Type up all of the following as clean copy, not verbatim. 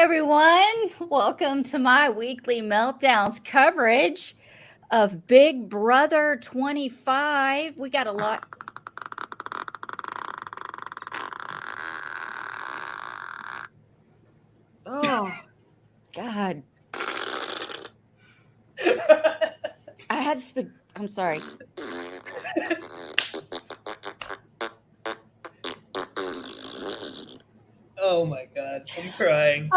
everyone. Welcome to my weekly meltdowns coverage of Big Brother 25. We got a lot. Oh, God. I had to speak. I'm sorry. Oh my God, I'm crying.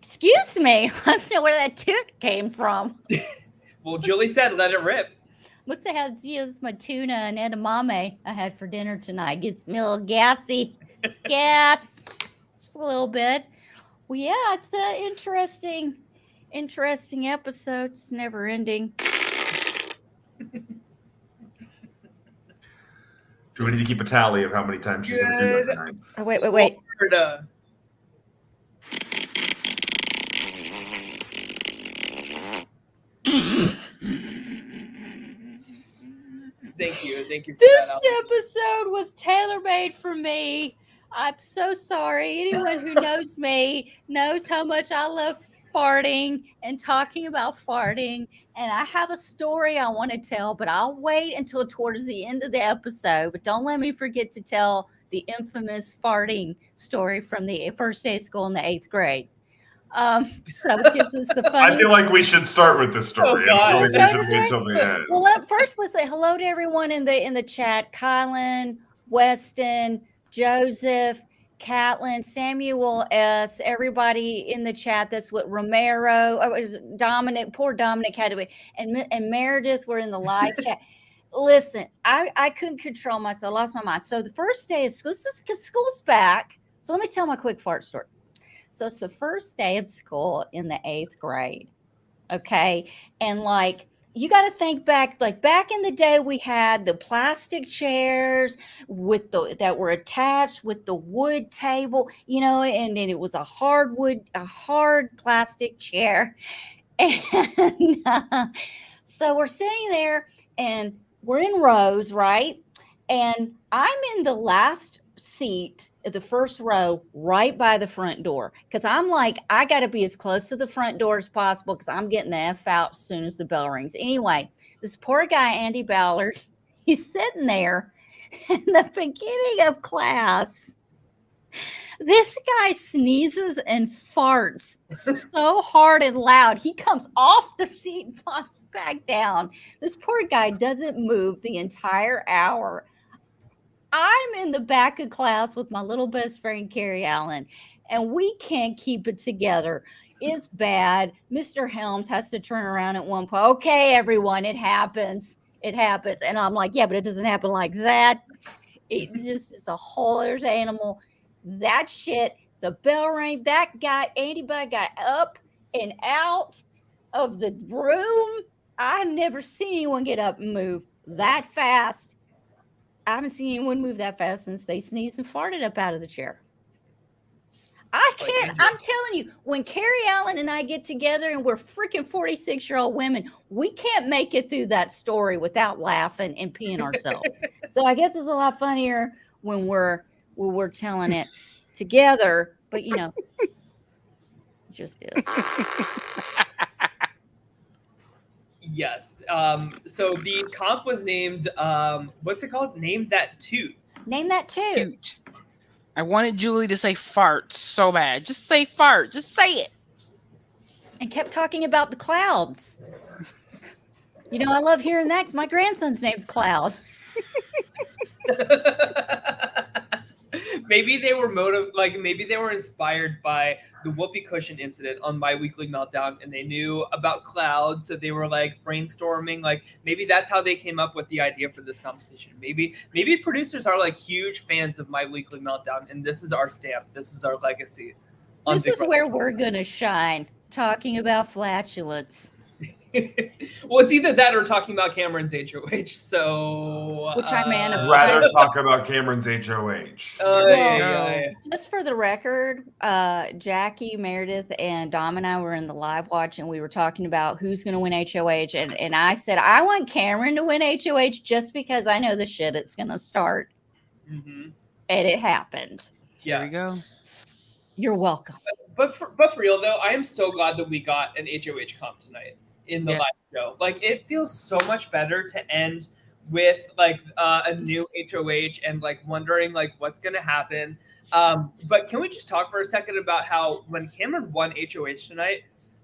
Excuse me. I don't know where that toot came from. Well, Julie said, "Let it rip." Must have had to use my tuna and edamame I had for dinner tonight. Gets me a little gassy. It's gas. Just a little bit. Well, yeah, it's an interesting episode. It's never ending. Do we need to keep a tally of how many times she's going to do that tonight? Oh, wait. Florida. Thank you for This that. episode was tailor-made for me. I'm so sorry. Anyone who knows me knows how much I love farting and talking about farting. And I have a story I want to tell, but I'll wait until towards the end of the episode. But don't let me forget to tell the infamous farting story from the first day of school in the 8th grade. So it gives us the funniest. I feel like we should start with this story. Oh, I God. feel like we should wait till the end. Well, first let's say hello to everyone in the chat. Kylan, Weston, Joseph, Catlin, Samuel S. Everybody in the chat. That's what Romero, Dominic. Poor Dominic had to be, and Meredith were in the live chat. Listen, I couldn't control myself. I lost my mind. So the first day of school, school's back. So let me tell my quick fart story. So it's the first day of school in the 8th grade. Okay. And like, you got to think back, like back in the day, we had the plastic chairs that were attached with the wood table, and then it was a hard plastic chair. And so we're sitting there and we're in rows, right? And I'm in the last seat at the first row right by the front door because I'm like, I got to be as close to the front door as possible because I'm getting the F out as soon as the bell rings. Anyway, this poor guy, Andy Ballard, he's sitting there in the beginning of class. This guy sneezes and farts so hard and loud. He comes off the seat and pops back down. This poor guy doesn't move the entire hour. I'm in the back of class with my little best friend, Carrie Allen, and we can't keep it together. It's bad. Mr. Helms has to turn around at one point. Okay, everyone, it happens. It happens. And I'm like, yeah, but it doesn't happen like that. It just is a whole other animal. That shit, the bell rang, that guy, Andy Bud, got up and out of the room. I've never seen anyone get up and move that fast. I haven't seen anyone move that fast since they sneezed and farted up out of the chair. I can't. I'm telling you, when Carrie Allen and I get together and we're freaking 46-year-old women, we can't make it through that story without laughing and peeing ourselves. So I guess it's a lot funnier when we're telling it together. But it just is. Yes. So the comp was named, what's it called? Name That Toot. Name That Toot. I wanted Julie to say fart so bad. Just say fart. Just say it. And kept talking about the clouds. I love hearing that because my grandson's name's Cloud. Maybe they were maybe they were inspired by the whoopee cushion incident on My Weekly Meltdown, and they knew about clouds, so they were like brainstorming. Like maybe that's how they came up with the idea for this competition. Maybe producers are like huge fans of My Weekly Meltdown, and this is our stamp. This is our legacy. This is where we're gonna shine, talking about flatulence. Well, it's either that or talking about Cameron's HOH. So, which I manifest. Rather talk about Cameron's HOH. Yeah. Just for the record, Jackie, Meredith, and Dom and I were in the live watch, and we were talking about who's going to win HOH, and I said I want Cameron to win HOH just because I know the shit it's going to start, and it happened. Yeah, there we go. You're welcome. But for real though, I am so glad that we got an HOH comp tonight in the live show. Like it feels so much better to end with like a new HOH and like wondering like what's gonna happen. But can we just talk for a second about how when Cameron won HOH tonight,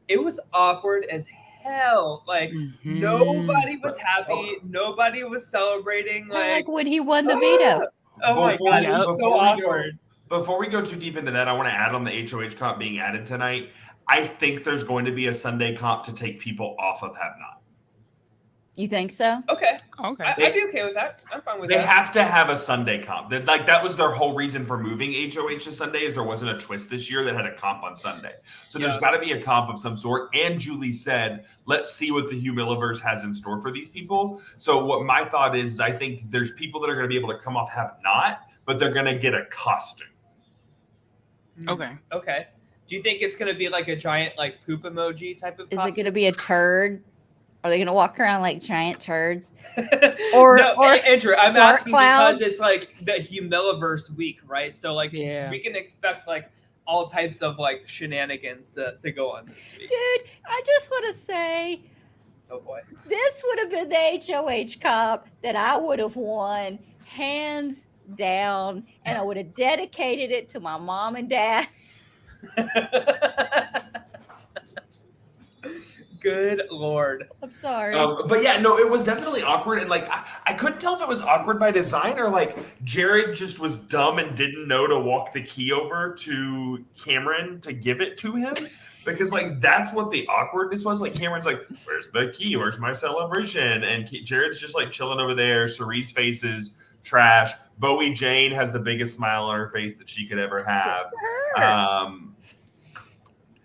it was awkward as hell. Like nobody was happy, nobody was celebrating. Like when he won the veto. Oh my god, it was so awkward. Before we go too deep into that, I want to add on the HOH comp being added tonight. I think there's going to be a Sunday comp to take people off of Have Not. You think so? Okay. Okay. I'd be okay with that. I'm fine with that. They have to have a Sunday comp. Like that was their whole reason for moving HOH to Sunday is there wasn't a twist this year that had a comp on Sunday. So there's got to be a comp of some sort. And Julie said, let's see what the Humiliverse has in store for these people. So what my thought is, I think there's people that are going to be able to come off Have Not, but they're going to get a costume. Okay. Do you think it's going to be like a giant like poop emoji type of costume? Is it going to be a turd? Are they going to walk around like giant turds? or Andrew, I'm asking clouds? because it's like the Humiliverse week, right? So like we can expect like all types of like shenanigans to go on this week. Dude, I just want to say, oh boy, this would have been the HOH comp that I would have won hands down, and I would have dedicated it to my mom and dad. Good Lord. I'm sorry. But yeah, no, it was definitely awkward. And like, I couldn't tell if it was awkward by design or like Jared just was dumb and didn't know to walk the key over to Cameron to give it to him. Because like, that's what the awkwardness was. Like Cameron's like, where's the key? Where's my celebration? And Jared's just like chilling over there. Cherie's face is trash. Bowie Jane has the biggest smile on her face that she could ever have.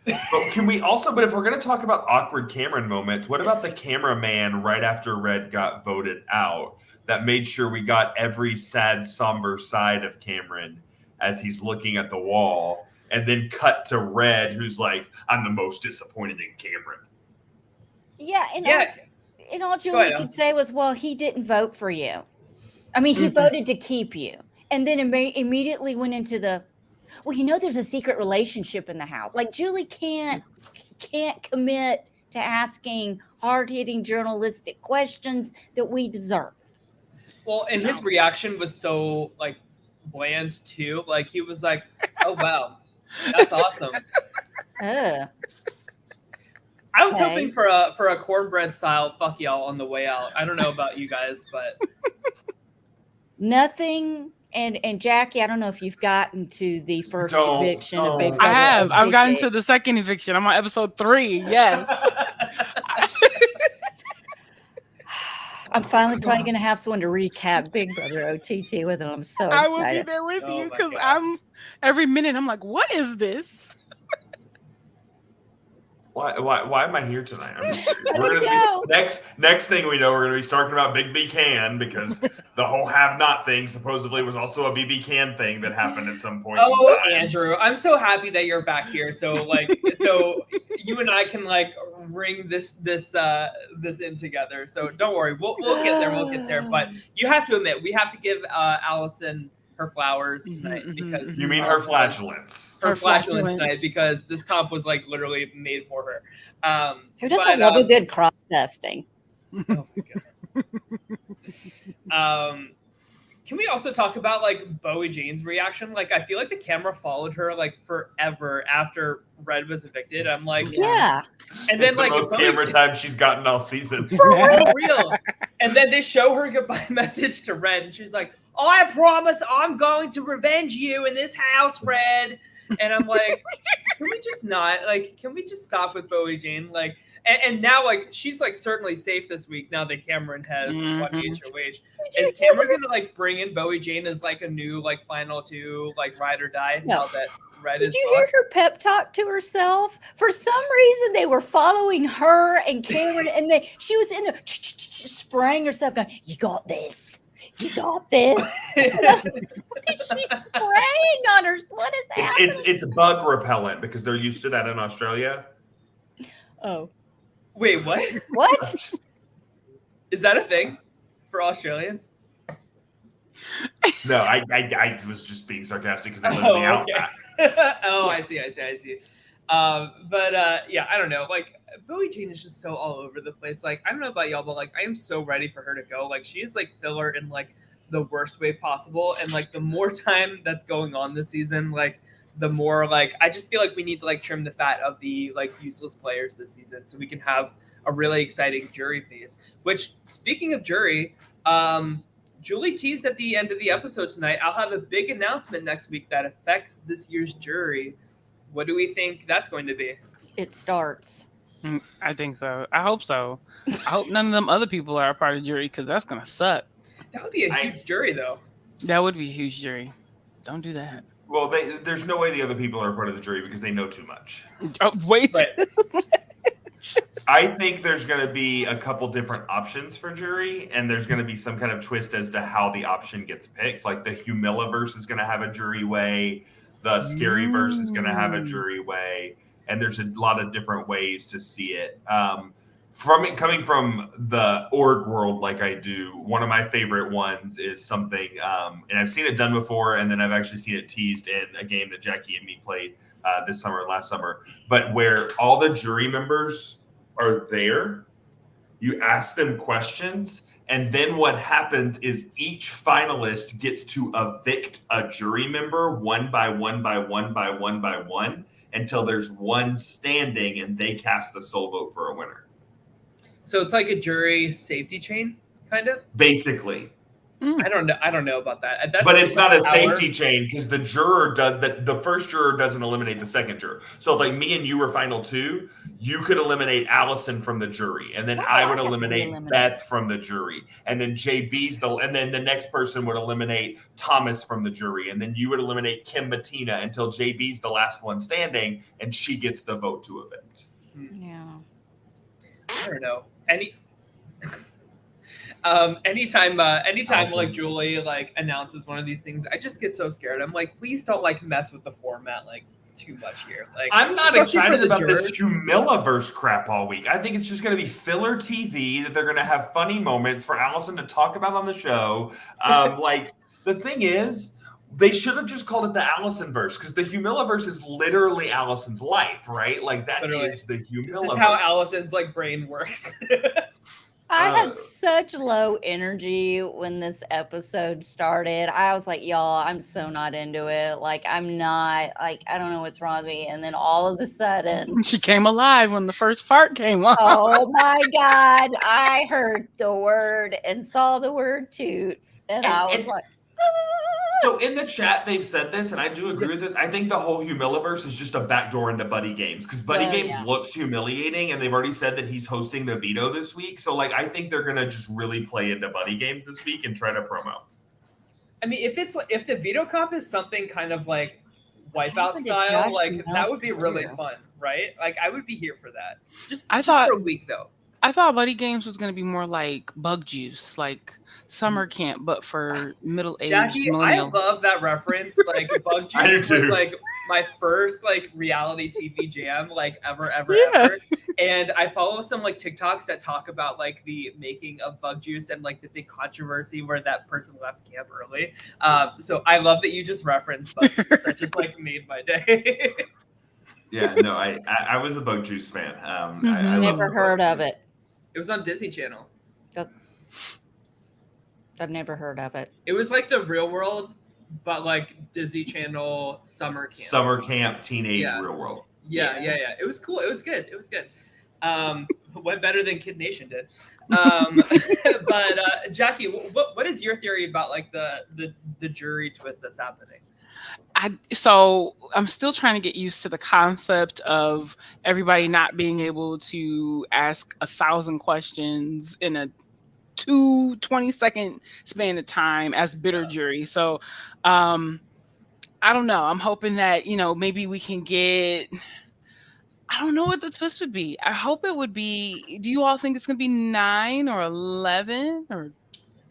But can we also, but if we're going to talk about awkward Cameron moments, what about the cameraman right after Red got voted out that made sure we got every sad, somber side of Cameron as he's looking at the wall and then cut to Red, who's like, I'm the most disappointed in Cameron. Yeah. And all Julie could say was, well, he didn't vote for you. I mean, he voted to keep you. And then immediately went into well, you know, there's a secret relationship in the house. Like Julie can't commit to asking hard-hitting journalistic questions that we deserve. Well, and his reaction was so like bland too. Like he was like, "Oh wow, that's awesome." I was hoping for a cornbread style "fuck y'all" on the way out. I don't know about you guys, but nothing. And Jackie, I don't know if you've gotten to the first eviction of Big Brother. I have. I've gotten to the second eviction. I'm on episode 3. Yes. I'm finally probably going to have someone to recap Big Brother OTT with, and I'm so excited. I will be there with you because every minute I'm like, what is this? Why am I here tonight? We're gonna be, next thing we know, we're going to be talking about Big B Can because the whole Have Not thing supposedly was also a BB Can thing that happened at some point. Oh, Andrew, I'm so happy that you're back here. So like, so you and I can like ring this in together. So don't worry, we'll get there. We'll get there. But you have to admit, we have to give Allison her flowers tonight because you mean her flatulence. Her flatulence tonight because this comp was like literally made for her. Who doesn't love a good cross testing? Oh my god. Can we also talk about like Bowie Jane's reaction? Like I feel like the camera followed her like forever after Red was evicted. I'm like, yeah. And then it's like the most camera time she's gotten all season. For real. And then they show her goodbye message to Red, and she's like, I promise I'm going to revenge you in this house, Red. And I'm like, can we just not? Like, can we just stop with Bowie Jane? Like, and now, like, she's, like, certainly safe this week now that Cameron has won HOH. Is Cameron going to, like, bring in Bowie Jane as, like, a new, like, final two, like, ride or die now that Red is Did you hear her pep talk to herself? For some reason, they were following her and Cameron, and she was in there spraying herself, going, you got this. You got this. What is she spraying on her? What is happening? It's bug repellent because they're used to that in Australia. Oh. Wait, what? What? Is that a thing for Australians? No, I was just being sarcastic because they live in the Outback. Oh, I see. Yeah, I don't know. Like, Bowie Jane is just so all over the place. Like, I don't know about y'all, but like, I am so ready for her to go. Like, she is like filler in like the worst way possible. And like, the more time that's going on this season, like, the more like I just feel like we need to like trim the fat of the like useless players this season so we can have a really exciting jury phase. Which, speaking of jury, Julie teased at the end of the episode tonight, I'll have a big announcement next week that affects this year's jury. What do we think that's going to be? It starts. I think so. I hope so. I hope none of them other people are a part of the jury because that's going to suck. That would be a huge jury, though. That would be a huge jury. Don't do that. Well, there's no way the other people are a part of the jury because they know too much. Oh, wait. Right. I think there's going to be a couple different options for jury, and there's going to be some kind of twist as to how the option gets picked. Like the Humillaverse is going to have a jury way, the Scaryverse is going to have a jury way, and there's a lot of different ways to see it. Coming from the org world like I do, one of my favorite ones is something, and I've seen it done before, and then I've actually seen it teased in a game that Jackie and me played this summer and last summer, but where all the jury members are there, you ask them questions, and then what happens is each finalist gets to evict a jury member one by one by one by one by one until there's one standing and they cast the sole vote for a winner. So it's like a jury safety chain, kind of? Basically. I don't know about that. But it's not a safety chain because the juror does that. The first juror doesn't eliminate the second juror. So if like me and you were final two, you could eliminate Allison from the jury, and then I would eliminate Beth from the jury, and then and then the next person would eliminate Thomas from the jury, and then you would eliminate Kim Matina until JB's the last one standing, and she gets the vote to evict. Yeah. I don't know. Anytime Awesome. like Julie like announces one of these things, I just get so scared. I'm like, please don't like mess with the format like too much here. Like, I'm not especially for excited the about jurors. this Humillaverse crap all week. I think it's just going to be filler TV that they're going to have funny moments for Allison to talk about on the show. Like the thing is, they should have just called it the Allison-verse because the Humillaverse is literally Allison's life, right? Like that Literally. is the Humillaverse. This is how Allison's like brain works. I had such low energy when this episode started. I was like, y'all, I'm so not into it. Like, I'm not, like, I don't know what's wrong with me. And then all of a sudden, She came alive when the first fart came on. oh my God, I heard the word and saw the word toot. And I was like, So in the chat, they've said this, and I do agree with this. I think the whole Humillaverse is just a backdoor into Buddy Games because Buddy Games looks humiliating, and they've already said that he's hosting the veto this week. So, like, I think they're gonna just really play into Buddy Games this week and try to promo. I mean, if the veto comp is something kind of like Wipeout happened to style, Josh like Dumel's that would be really career? fun, right? Like I would be here for that. Just I thought- for a week though. I thought Buddy Games was going to be more like Bug Juice, like summer camp, but for middle-aged Jackie, I millennials. love that reference. Like Bug I do Juice was too. like my first like reality TV jam, like ever. Yeah. And I follow some like TikToks that talk about like the making of Bug Juice and like the big controversy where that person left camp early. So I love that you just referenced Bug Juice. That just like made my day. Yeah, no, I was a Bug Juice fan. I love never the heard Bug of Juice. it. It was on Disney Channel. I've never heard of it. It was like the Real World, but like Disney Channel summer camp. Summer camp, teenage, Yeah. Real World. Yeah. It was cool. It was good. Went better than Kid Nation did. But Jackie, what is your theory about like the jury twist that's happening? So I'm still trying to get used to the concept of everybody not being able to ask 1,000 questions in a 20-second span of time as bitter jury. So I don't know. I'm hoping that, maybe we can get, I don't know what the twist would be. I hope it would be, do you all think it's going to be 9 or 11 or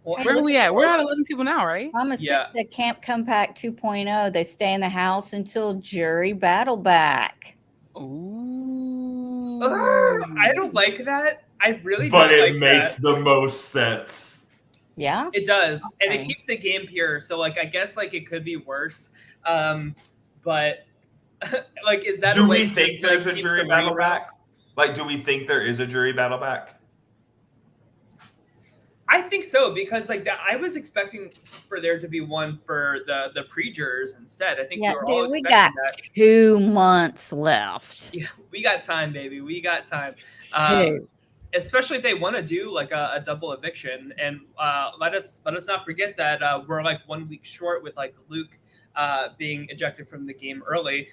where are we at? We're at 11 people now, right? Thomas Yeah. the Camp Comeback 2.0. They stay in the house until jury battle back. Ooh. I don't like that. I really But don't it like makes that. the most sense. Yeah. It does, and it Okay. keeps the game pure. So like, I guess like it could be worse, but like, is that Do a we way to think just there's like a keep jury Cirie battle around? back? Like, do we think there is a jury battle back? I think so, because like that, I was expecting for there to be one for the pre-jurors instead. I think we Yeah, were all dude, we got expecting that. 2 months left. Yeah, we got time, baby. We got time. 2. Especially if they want to do like a double eviction, and let us not forget that we're like 1 week short with like Luke being ejected from the game early.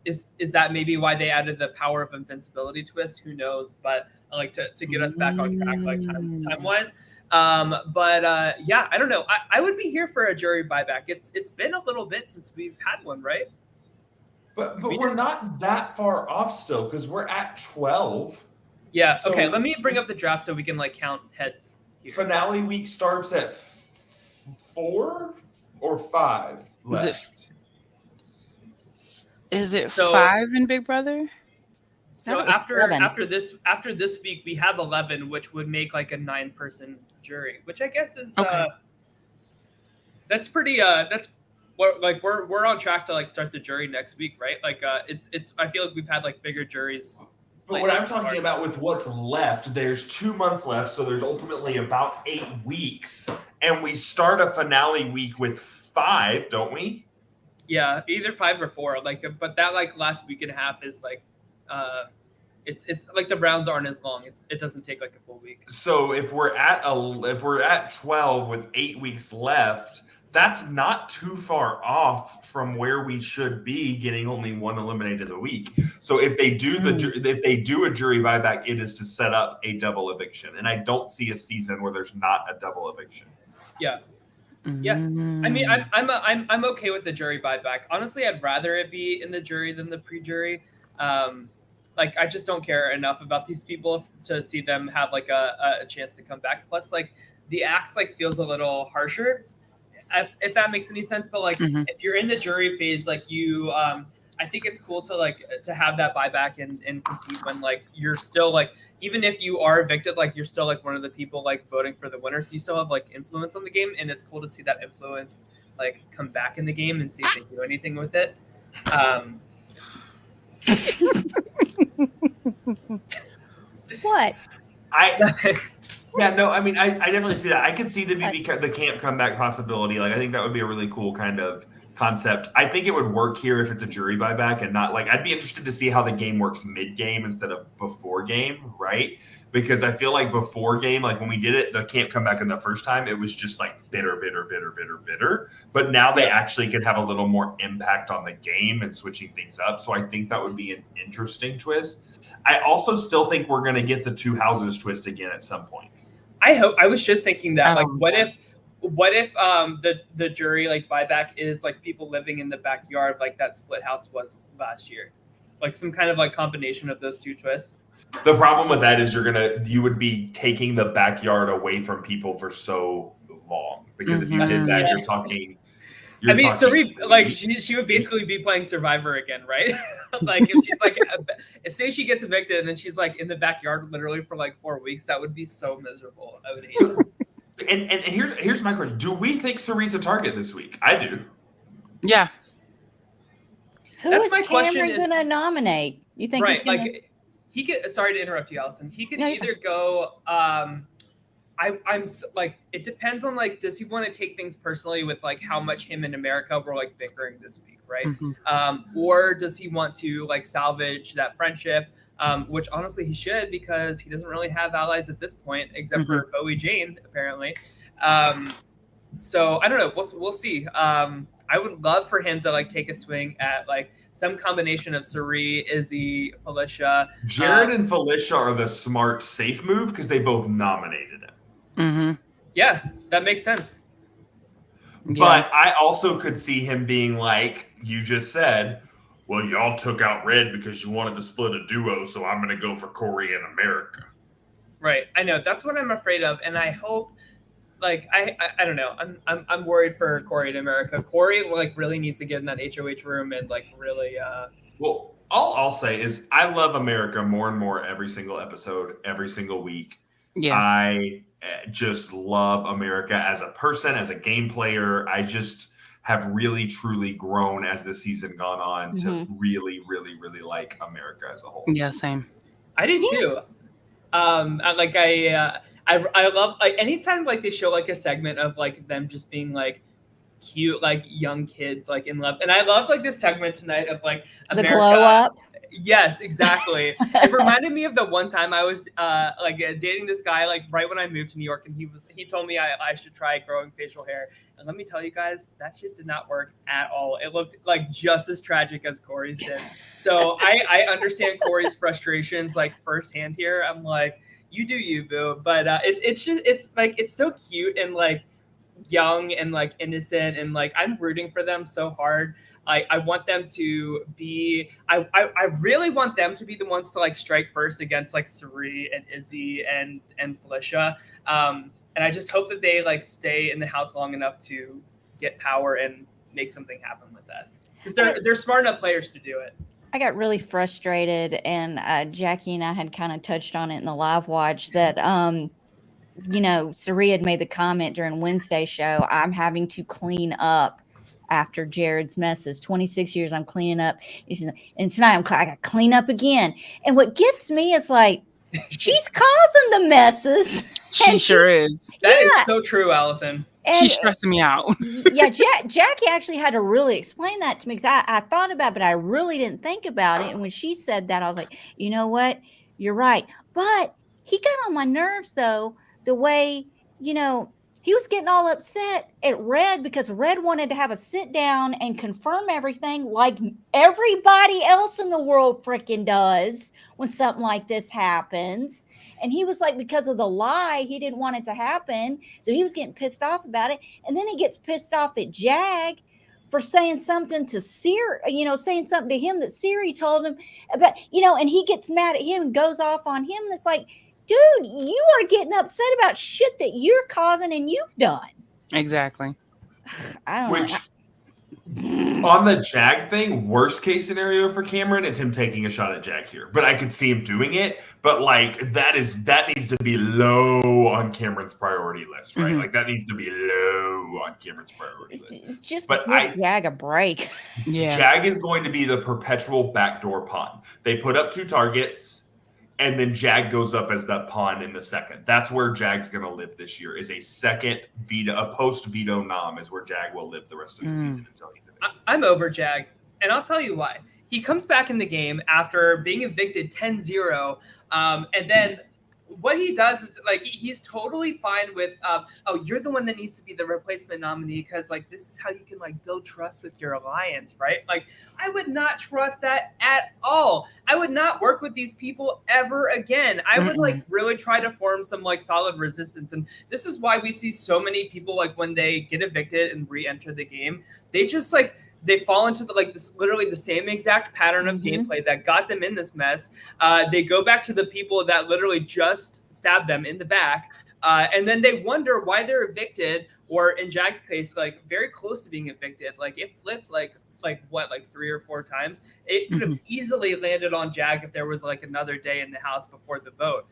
Is that maybe why they added the power of invincibility twist? Who knows? But like to get us back on track, like time wise. Yeah, I don't know. I would be here for a jury buyback. It's been a little bit since we've had one, right? But we're not that far off still, because we're at 12. Yeah. So- Okay. Let me bring up the draft so we can like count heads here. Finale week starts at 4 or 5 left. Is it So- 5 in Big Brother? So That was 7. after this week we have 11, which would make like a 9-person jury, which I guess is Okay. That's pretty we're on track to like start the jury next week, right? Like it's I feel like we've had like bigger juries. But what I'm talking about with what's left, there's 2 months left, so there's ultimately about 8 weeks, and we start a finale week with 5, don't we? Yeah, either 5 or 4. Like, but that like last week and a half is like, it's like the rounds aren't as long. It doesn't take like a full week. So if we're at 12 with 8 weeks left, that's not too far off from where we should be, getting only one eliminated a week. So if they do if they do a jury buyback, it is to set up a double eviction, and I don't see a season where there's not a double eviction. Yeah. Yeah. I mean, I'm okay with the jury buyback. Honestly, I'd rather it be in the jury than the pre-jury. Like, I just don't care enough about these people to see them have like a chance to come back. Plus, like, the axe like feels a little harsher, if that makes any sense. But like, if you're in the jury phase, like you, I think it's cool to have that buyback and compete when like you're still like, even if you are evicted, like you're still like one of the people like voting for the winner, so you still have like influence on the game, and it's cool to see that influence like come back in the game and see if they do anything with it. What? Yeah, no, I mean, I definitely see that. I could see the camp comeback possibility. Like, I think that would be a really cool kind of concept. I think it would work here if it's a jury buyback and not like, I'd be interested to see how the game works mid-game instead of before game, right? Because I feel like before game, like when we did it, the camp comeback in the first time, it was just like bitter. But now they actually can have a little more impact on the game and switching things up. So I think that would be an interesting twist. I also still think we're going to get the 2 houses twist again at some point. I was just thinking that, like, what if the jury like buyback is like people living in the backyard, like that split house was last year, like some kind of like combination of those 2 twists. The problem with that is you would be taking the backyard away from people for so long, because if you did that, you're talking. I mean, Cirie, like she would basically be playing Survivor again, right? Like if she's like, say she gets evicted and then she's like in the backyard literally for like 4 weeks, that would be so miserable. I would hate it. And here's my question: do we think Cirie's a target this week? I do. Yeah. Who That's is my question Cameron going to nominate? You think he's going to? Like he could. Sorry to interrupt you, Allison. He could No, either go. Like, it depends on like, does he want to take things personally with like how much him and America were like bickering this week, right? Or does he want to like salvage that friendship, which honestly he should, because he doesn't really have allies at this point except for Bowie Jane apparently. So I don't know. We'll see. I would love for him to like take a swing at like some combination of Cirie, Izzy, Felicia. Jared and Felicia are the smart, safe move because they both nominated him. Yeah, that makes sense. But I also could see him being like, you just said, well, y'all took out Red because you wanted to split a duo, so I'm going to go for Corey and America. Right. I know. That's what I'm afraid of. And I hope, like, I don't know. I'm worried for Corey and America. Corey, like, really needs to get in that HOH room and, like, really... Well, all I'll say is I love America more and more every single episode, every single week. Yeah. I just love America as a person, as a game player. I just have really, truly grown as the season gone on to really, really, really like America as a whole. Yeah, same. I did too. I love like anytime like they show like a segment of like them just being like cute like young kids like in love, and I loved like this segment tonight of like America. The glow up. Yes, exactly. It reminded me of the one time I was dating this guy like right when I moved to New York, and he told me I should try growing facial hair. And let me tell you guys, that shit did not work at all. It looked like just as tragic as Corey's did. So I understand Corey's frustrations like firsthand here. I'm like, you do you, boo. But it's so cute and like young and like innocent, and like I'm rooting for them so hard. I want them to be I really want them to be the ones to like strike first against like Sirie and Izzy and Felicia. And I just hope that they like stay in the house long enough to get power and make something happen with that. Because they're smart enough players to do it. I got really frustrated, and Jackie and I had kind of touched on it in the live watch that Sirie had made the comment during Wednesday's show, I'm having to clean up after Jared's messes. 26 years I'm cleaning up. And tonight I got to clean up again. And what gets me is like, she's causing the messes. She sure is. That is so true, Allison. She's stressing me out. Yeah, Jackie actually had to really explain that to me, because I thought about it, but I really didn't think about it. And when she said that, I was like, you know what? You're right. But he got on my nerves, though, the way, he was getting all upset at Red because Red wanted to have a sit down and confirm everything like everybody else in the world freaking does when something like this happens. And he was like, because of the lie, he didn't want it to happen. So he was getting pissed off about it. And then he gets pissed off at Jag for saying something to Sirie, saying something to him that Sirie told him about, and he gets mad at him and goes off on him. And it's like, dude, you are getting upset about shit that you're causing and you've done. Exactly. I don't know. On the Jag thing, worst case scenario for Cameron is him taking a shot at Jag here. But I could see him doing it. But like that needs to be low on Cameron's priority list, right? Like that needs to be low on Cameron's priority list. Just give Jag a break. Yeah. Jag is going to be the perpetual backdoor pawn. They put up 2 targets, and then Jag goes up as that pawn in the second. That's where Jag's going to live this year, is a second veto, a post-veto nom is where Jag will live the rest of the season until he's evicted. I'm over Jag, and I'll tell you why. He comes back in the game after being evicted 10-0, and then what he does is like he's totally fine with you're the one that needs to be the replacement nominee because like this is how you can like build trust with your alliance, right? Like I would not trust that at all. I would not work with these people ever again. I would like really try to form some like solid resistance, and this is why we see so many people like when they get evicted and re-enter the game, they just like they fall into literally the same exact pattern of gameplay that got them in this mess. They go back to the people that literally just stabbed them in the back. And then they wonder why they're evicted, or in Jag's case, like very close to being evicted. Like it flipped like 3 or 4 times. It could have easily landed on Jag if there was like another day in the house before the vote.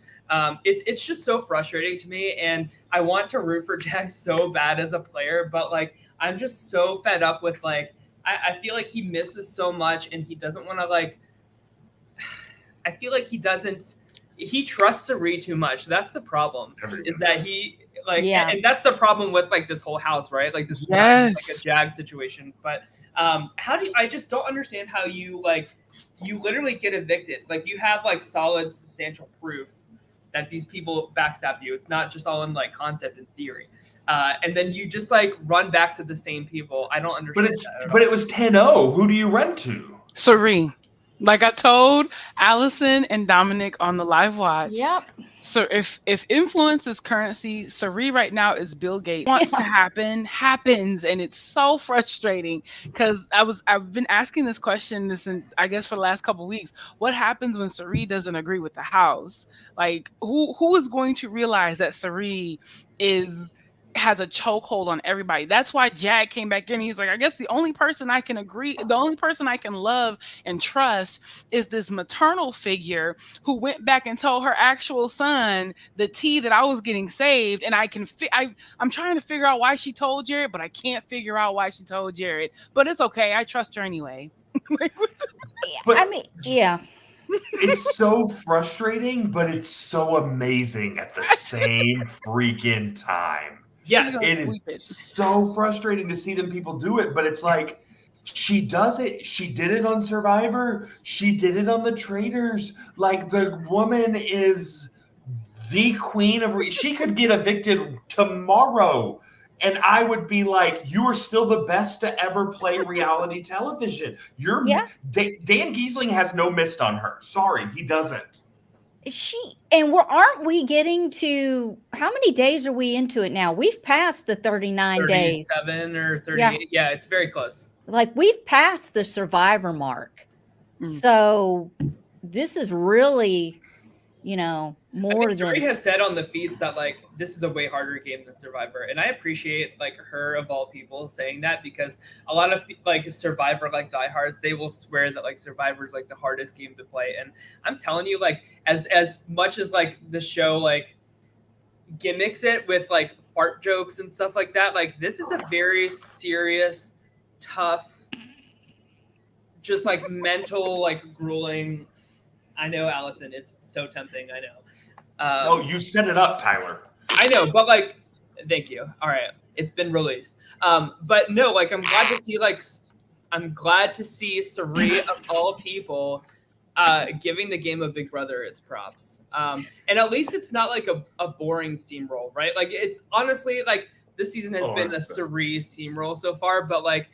It's just so frustrating to me. And I want to root for Jag so bad as a player, but like, I'm just so fed up with like, I feel like he misses so much, and he doesn't want to like. I feel like he trusts Sirie too much. That's the problem. Is that he like, and that's the problem with like this whole house, right? Like this is not like a Jag situation. But I just don't understand how you literally get evicted. Like you have like solid, substantial proof that these people backstabbed you. It's not just all in like concept and theory. And then you just like run back to the same people. I don't understand But it was 10-0. Who do you run to? Sirie. Like I told Allison and Dominic on the live watch. Yep. So if influence is currency, Sirie right now is Bill Gates. Wants to happens, and it's so frustrating because I've been asking this question I guess for the last couple of weeks. What happens when Sirie doesn't agree with the house? Like who is going to realize that Sirie is has a chokehold on everybody. That's why Jag came back in. He's like, I guess the only person I can love and trust is this maternal figure who went back and told her actual son the tea that I was getting saved. And I'm trying to figure out why she told Jared, but I can't figure out why she told Jared. But it's okay. I trust her anyway. But I mean, yeah. it's so frustrating, but it's so amazing at the same freaking time. Yes. It is so frustrating to see them people do it, but it's like she does it. She did it on Survivor. She did it on the Traitors. Like, the woman is the queen of. She could get evicted tomorrow, and I would be like, "You are still the best to ever play reality television." Yeah. Dan Giesling has no mist on her. Sorry, he doesn't. Aren't we getting to, how many days are we into it now? We've passed the 39 days. 37 or 38. Yeah, it's very close. Like, we've passed the Survivor mark. So this is really, more than. Sirie has said on the feeds that, like, this is a way harder game than Survivor, and I appreciate, like, her of all people saying that, because a lot of, like, Survivor, like, diehards, they will swear that, like, Survivor is, like, the hardest game to play. And I'm telling you, like, as much as, like, the show, like, gimmicks it with, like, fart jokes and stuff like that, like, this is a very serious, tough, just, like, mental, like, grueling. I know, Allison, it's so tempting. I know. You set it up, Tyler. I know, but, like, thank you. All right, it's been released. But no, like, I'm glad to see Sirie of all people giving the game of Big Brother its props. And at least it's not like a boring steamroll, right? Like, it's honestly, like, this season has been a Sirie steamroll so far, but, like,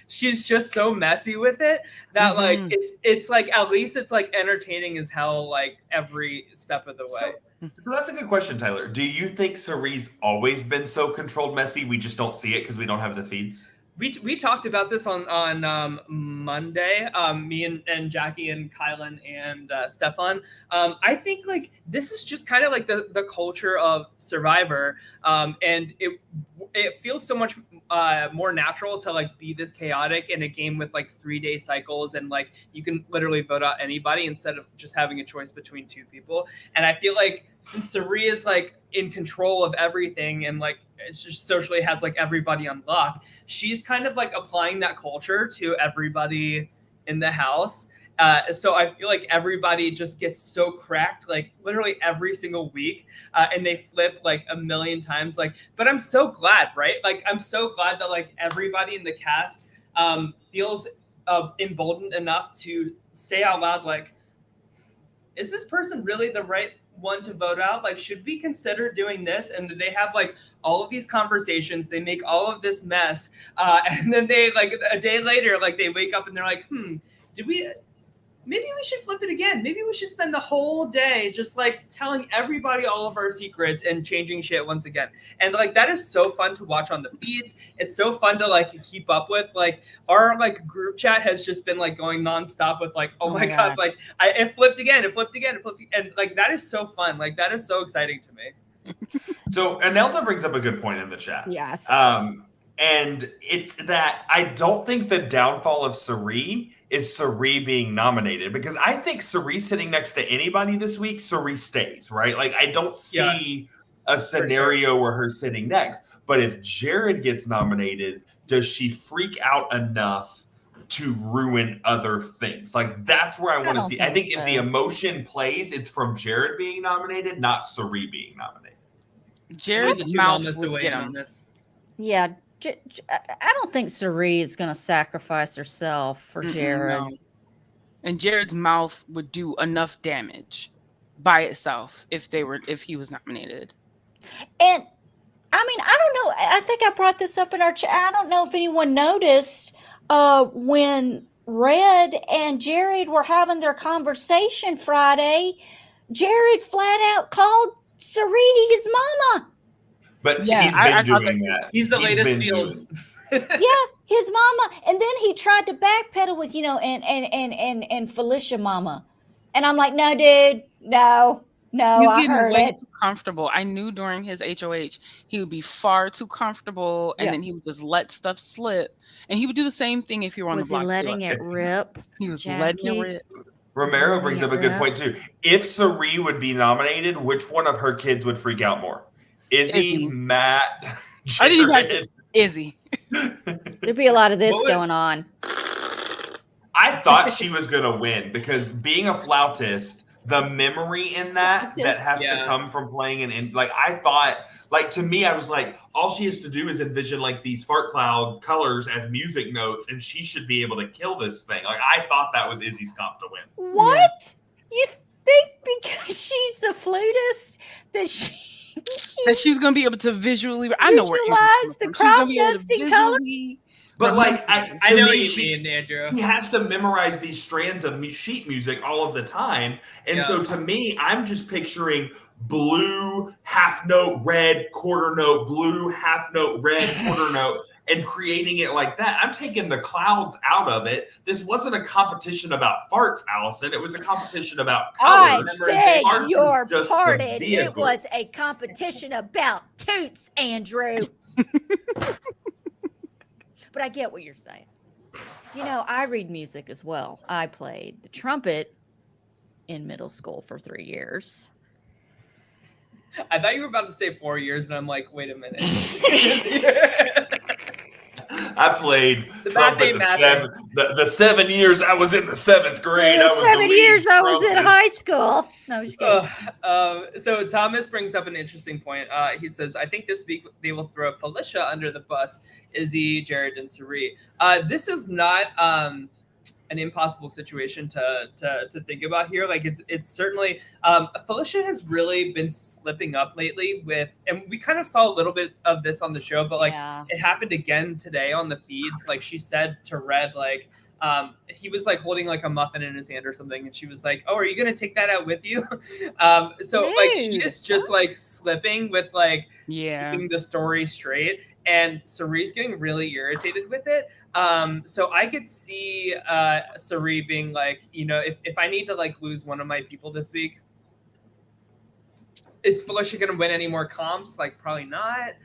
she's just so messy with it that like it's like, at least it's like entertaining as hell, like, every step of the way. So that's a good question, Tyler. Do you think Cirie's always been so controlled messy? We just don't see it because we don't have the feeds. We talked about this on Monday. Me and Jackie and Kylan and Stefan. I think, like, this is just kind of like the culture of Survivor, and it feels so much more natural to, like, be this chaotic in a game with, like, 3-day cycles, and, like, you can literally vote out anybody instead of just having a choice between two people. And I feel like since Sirie is, like, in control of everything, and, like, it's just socially has, like, everybody on lock, she's kind of, like, applying that culture to everybody in the house. So I feel like everybody just gets so cracked, like, literally every single week, and they flip, like, a million times. Like, but I'm so glad, right? Like, I'm so glad that, like, everybody in the cast feels emboldened enough to say out loud, like, is this person really the right one to vote out? Like, should we consider doing this? And they have, like, all of these conversations, they make all of this mess, and then they, like, a day later, like, they wake up and they're like, maybe we should flip it again. Maybe we should spend the whole day just, like, telling everybody all of our secrets and changing shit once again. And, like, that is so fun to watch on the feeds. It's so fun to, like, keep up with. Like, our, like, group chat has just been, like, going nonstop with, like, oh my God, like, it flipped again. And, like, that is so fun. Like, that is so exciting to me. So Anelta brings up a good point in the chat. Yes. And it's that I don't think the downfall of Sirie is Sirie being nominated, because I think Sirie sitting next to anybody this week, Sirie stays, right? Like, I don't see a scenario where her sitting next. But if Jared gets nominated, does she freak out enough to ruin other things? Like, that's where I want to see. I think if the emotion plays, it's from Jared being nominated, not Sirie being nominated. Jared's mouth would get him. Yeah. I don't think Sirie is going to sacrifice herself for Jared. No. And Jared's mouth would do enough damage by itself if he was nominated. And I mean, I don't know. I think I brought this up in our chat. I don't know if anyone noticed when Red and Jared were having their conversation Friday, Jared flat out called Sirie his mama. But he's been doing that. He's the latest Fields. Yeah, his mama. And then he tried to backpedal with, and Felicia mama. And I'm like, no, dude, no. No, He's I getting heard way it. too comfortable. I knew during his HOH he would be far too comfortable, and Yeah. then he would just let stuff slip. And he would do the same thing if you were on Was the he block letting too. it rip? He was letting it Jackie? rip. Romero letting brings it up a good rip? point too. If Cirie would be nominated, which one of her kids would freak out more? Izzy, Izzy. Matt, I didn't even have to. Jared? Izzy. There'd be a lot of this What would- going on. I thought she was gonna win because being a flautist, the memory in that has Yeah. to come from playing like I thought, like to me, I was like, all she has to do is envision like these fart cloud colors as music notes, and she should be able to kill this thing. Like I thought that was Izzy's comp to win. What? You think because she's a flutist that she's gonna be able to visually. I know where visualize the crop dusting color? But like I know what you mean, Andrew. He has to memorize these strands of sheet music all of the time. And so to me, I'm just picturing blue, half note, red, quarter note, blue, half note, red, quarter note, and creating it like that. I'm taking the clouds out of it. This wasn't a competition about farts, Allison. It was a competition about colors. I beg Farts your was just the pardon. It vehicles. was a competition about toots, Andrew. But I get what you're saying. You know, I read music as well. I played the trumpet in middle school for 3 years. I thought you were about to say 4 years, and I'm like, wait a minute. I played The trumpet the 7 years I was in the 7th grade. I was 7 the years lead I was in trumpet. high school. No, I'm just kidding. So Thomas brings up an interesting point. He says, I think this week they will throw Felicia under the bus, Izzy, Jared, and Cirie. This is not an impossible situation to think about here. Like it's certainly Felicia has really been slipping up lately with, and we kind of saw a little bit of this on the show, but like it happened again today on the feeds. Like she said to Red, like he was like holding like a muffin in his hand or something, and she was like, "Oh, are you gonna take that out with you?" So like she is just like slipping with like keeping the story straight, and Cirie's getting really irritated with it. So I could see Cirie being like, you know, if I need to like lose one of my people this week, is Felicia gonna win any more comps? Like probably not.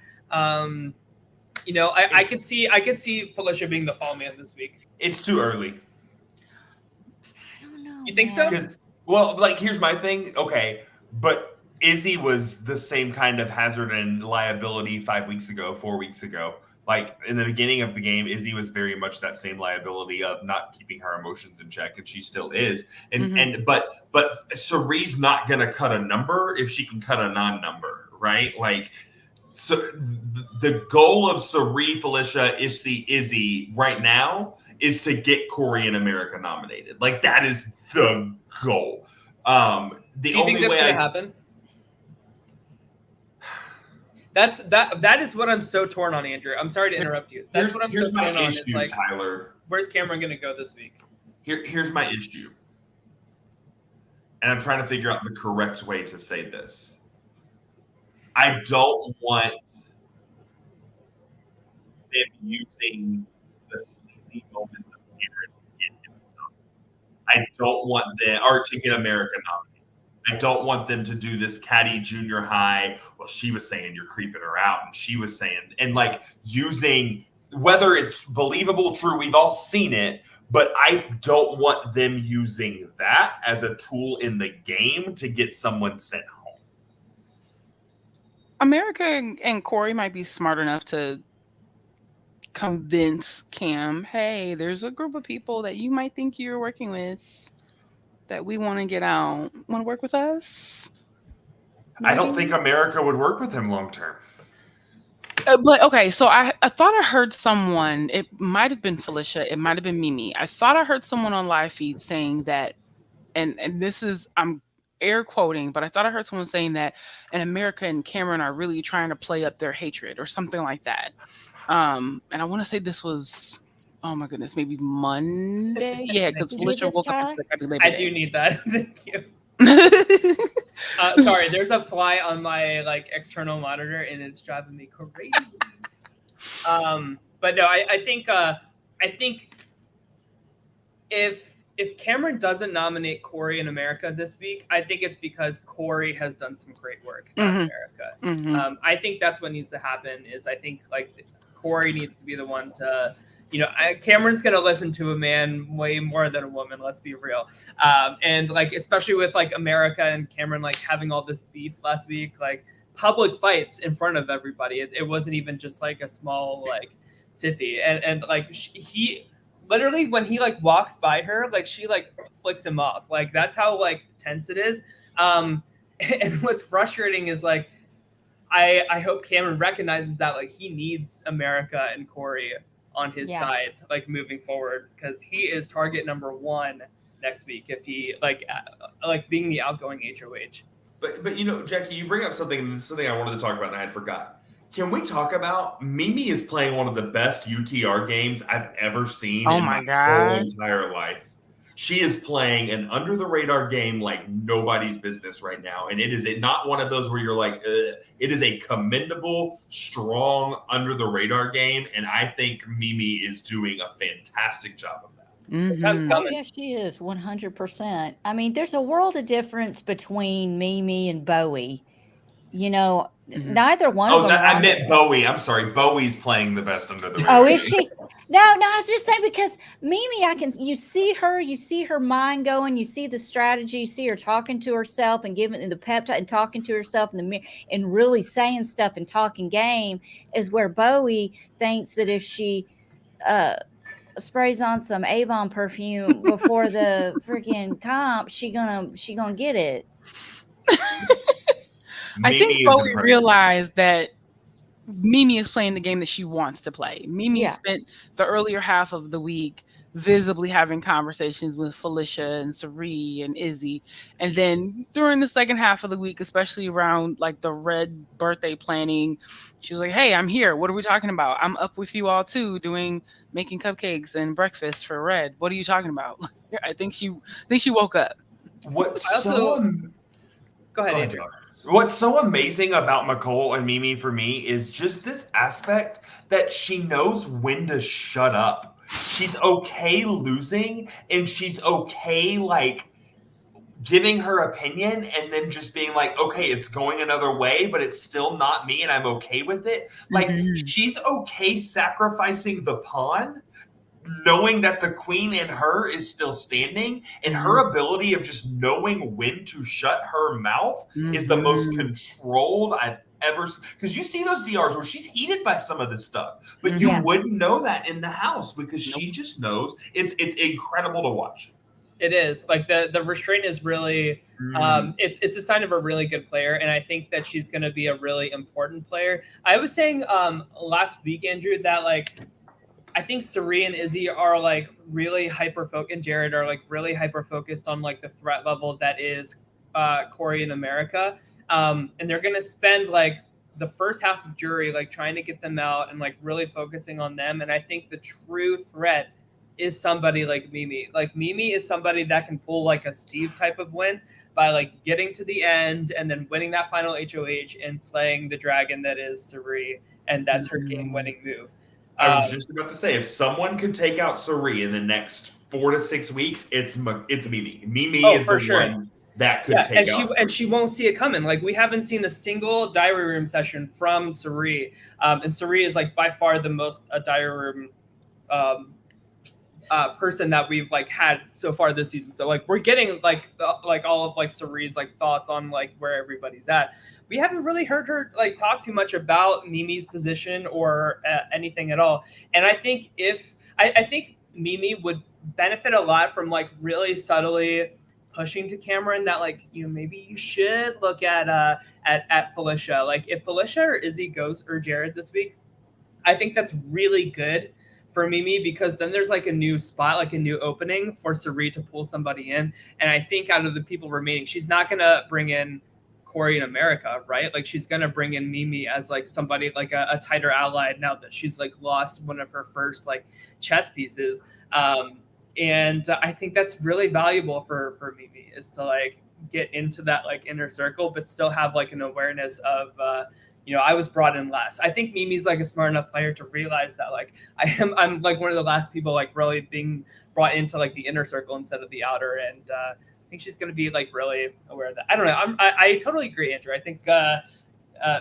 You know, I could see Felicia being the fall man this week. It's too early. I don't know. You think so? Because, well, like, here's my thing. Okay, but Izzy was the same kind of hazard and liability 5 weeks ago, 4 weeks ago. Like, in the beginning of the game, Izzy was very much that same liability of not keeping her emotions in check, and she still is. And but Cirie's not going to cut a number if she can cut a non-number, right? Like, so the goal of Cirie, Felicia, Izzy right now is to get Corey and America nominated. Like that is the goal. The Do you only think that's way going to happen? That is what I'm so torn on, Andrew. I'm sorry to interrupt you. That's what I'm so torn on. Is like, Tyler. Where's Cameron going to go this week? Here's my issue, and I'm trying to figure out the correct way to say this. I don't want them using the sleazy moments of Cameron in himself. I don't want them, or to get America nominated. I don't want them to do this catty junior high. Well, she was saying you're creeping her out, and she was saying, and like using, whether it's believable, true, we've all seen it, but I don't want them using that as a tool in the game to get someone sent home. America and Corey might be smart enough to convince Cam, hey, there's a group of people that you might think you're working with that we want to get out. Want to work with us? Maybe? I don't think America would work with him long term. But okay, so I thought I heard someone, it might have been Felicia, it might have been Mimi. I thought I heard someone on live feed saying that, and this is, I'm air quoting, but I thought I heard someone saying that and America and Cameron are really trying to play up their hatred or something like that. And I want to say this was, oh my goodness, maybe Monday? Yeah, because Felicia woke up and said Happy Labor Day. I do need that. Thank you. Sorry, there's a fly on my like external monitor and it's driving me crazy. But no, I think if if Cameron doesn't nominate Corey in America this week, I think it's because Corey has done some great work in America. I think that's what needs to happen. Is I think like Corey needs to be the one to, Cameron's gonna listen to a man way more than a woman. Let's be real. And like especially with like America and Cameron like having all this beef last week, like public fights in front of everybody. It wasn't even just like a small like tiffy. And like he literally when he like walks by her, like she like flicks him off. Like that's how like tense it is. And what's frustrating is like I hope Cameron recognizes that like he needs America and Corey on his side, like moving forward, because he is target number 1 next week if he like being the outgoing HOH. But Jackie, you bring up something. This is something I wanted to talk about, and I had forgot. Can we talk about Mimi is playing one of the best UTR games I've ever seen in my whole entire life. She is playing an under the radar game like nobody's business right now, and it is not one of those where you're like, ugh. It is a commendable, strong under the radar game, and I think Mimi is doing a fantastic job of that. Oh, yeah, she is 100%. I mean, there's a world of difference between Mimi and Bowie. Neither one of them. I meant Bowie. I'm sorry. Bowie's playing the best under the radar. Oh, is she? No, I was just saying because Mimi, you see her mind going, you see the strategy, you see her talking to herself and giving the pep talk and talking to herself in the mirror and really saying stuff and talking game, is where Bowie thinks that if she sprays on some Avon perfume before the freaking comp, she gonna get it. I think Bowie realized that Mimi is playing the game that she wants to play. Mimi spent the earlier half of the week visibly having conversations with Felicia and Sirie and Izzy. And then during the second half of the week, especially around like the Red birthday planning, she was like, hey, I'm here. What are we talking about? I'm up with you all too, making cupcakes and breakfast for Red. What are you talking about? I think she woke up. Go ahead, Andrew. What's so amazing about Nicole and Mimi for me is just this aspect that she knows when to shut up. She's okay losing, and she's okay like giving her opinion and then just being like, okay, it's going another way, but it's still not me and I'm okay with it. Like she's okay sacrificing the pawn, knowing that the queen in her is still standing, and her ability of just knowing when to shut her mouth is the most controlled I've ever seen. Because you see those DRs where she's heated by some of this stuff, but you wouldn't know that in the house because she just knows. It's incredible to watch. It is like the restraint is really it's a sign of a really good player, and I think that she's going to be a really important player. I was saying last week, Andrew, that like I think Sirie and Izzy are like really hyper-focused, and Jared are like really hyper-focused on like the threat level that is Corey in America. And they're going to spend like the first half of jury like trying to get them out and like really focusing on them. And I think the true threat is somebody like Mimi. Like Mimi is somebody that can pull like a Steve type of win by like getting to the end and then winning that final HOH and slaying the dragon that is Sirie. And that's her game-winning move. I was just about to say, if someone could take out Sirie in the next 4 to 6 weeks, it's Mimi. Mimi is the one that could take out Sirie. And she won't see it coming. Like, we haven't seen a single diary room session from Sirie. And Sirie is, like, by far the most diary room person that we've, like, had so far this season. So, like, we're getting, like, all of, like, Sirie's, like, thoughts on, like, where everybody's at. We haven't really heard her like talk too much about Mimi's position or anything at all. And I think I think Mimi would benefit a lot from like really subtly pushing to Cameron that like, maybe you should look at Felicia. Like if Felicia or Izzy goes or Jared this week, I think that's really good for Mimi because then there's like a new spot, like a new opening for Sirie to pull somebody in. And I think out of the people remaining, she's not going to bring in Corey in America, right? Like she's gonna bring in Mimi as like somebody like a tighter ally now that she's like lost one of her first like chess pieces, and I think that's really valuable for Mimi is to like get into that like inner circle, but still have like an awareness of I was brought in last. I think Mimi's like a smart enough player to realize that like I'm like one of the last people like really being brought into like the inner circle instead of the outer, and I think she's going to be like really aware of that. I don't know. I totally agree, Andrew. I think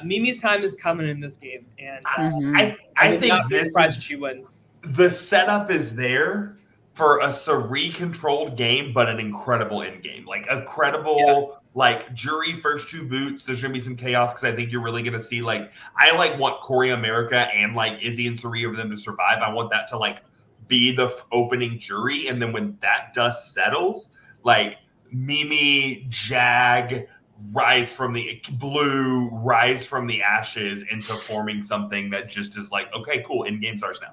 Mimi's time is coming in this game, and I think not be this surprised if is she wins. the setup is there for a Sirie controlled game, but an incredible end game, like a credible like Jury first 2 boots. There's gonna be some chaos because I think you're really gonna see like I like want Corey America and like Izzy and Sirie over them to survive. I want that to like be the opening Jury, and then when that dust settles, like Mimi, Jag, rise from the ashes into forming something that just is like, okay, cool, end game starts now.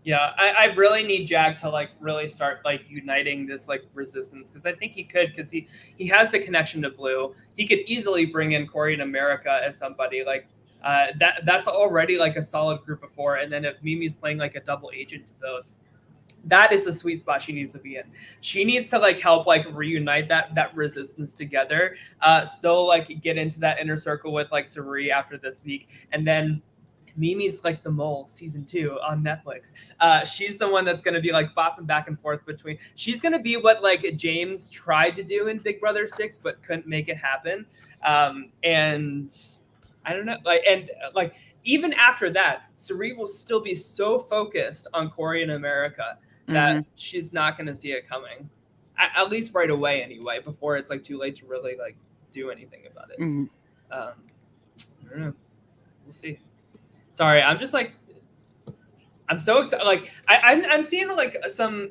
Yeah, I really need Jag to like really start like uniting this like resistance, because I think he could, because he has the connection to Blue. He could easily bring in Corey and America as somebody like that's already like a solid group of 4, and then if Mimi's playing like a double agent to both, that is the sweet spot she needs to be in. She needs to like help like reunite that resistance together. Still like get into that inner circle with like Sirie after this week, and then Mimi's like the Mole season 2 on Netflix. She's the one that's going to be like bopping back and forth between. She's going to be what like James tried to do in Big Brother 6, but couldn't make it happen. And I don't know, like even after that, Sirie will still be so focused on Corey and America that she's not going to see it coming, at least right away anyway, before it's like too late to really like do anything about it. I don't know. We'll see. Sorry, I'm just like, I'm so excited. Like I'm seeing like some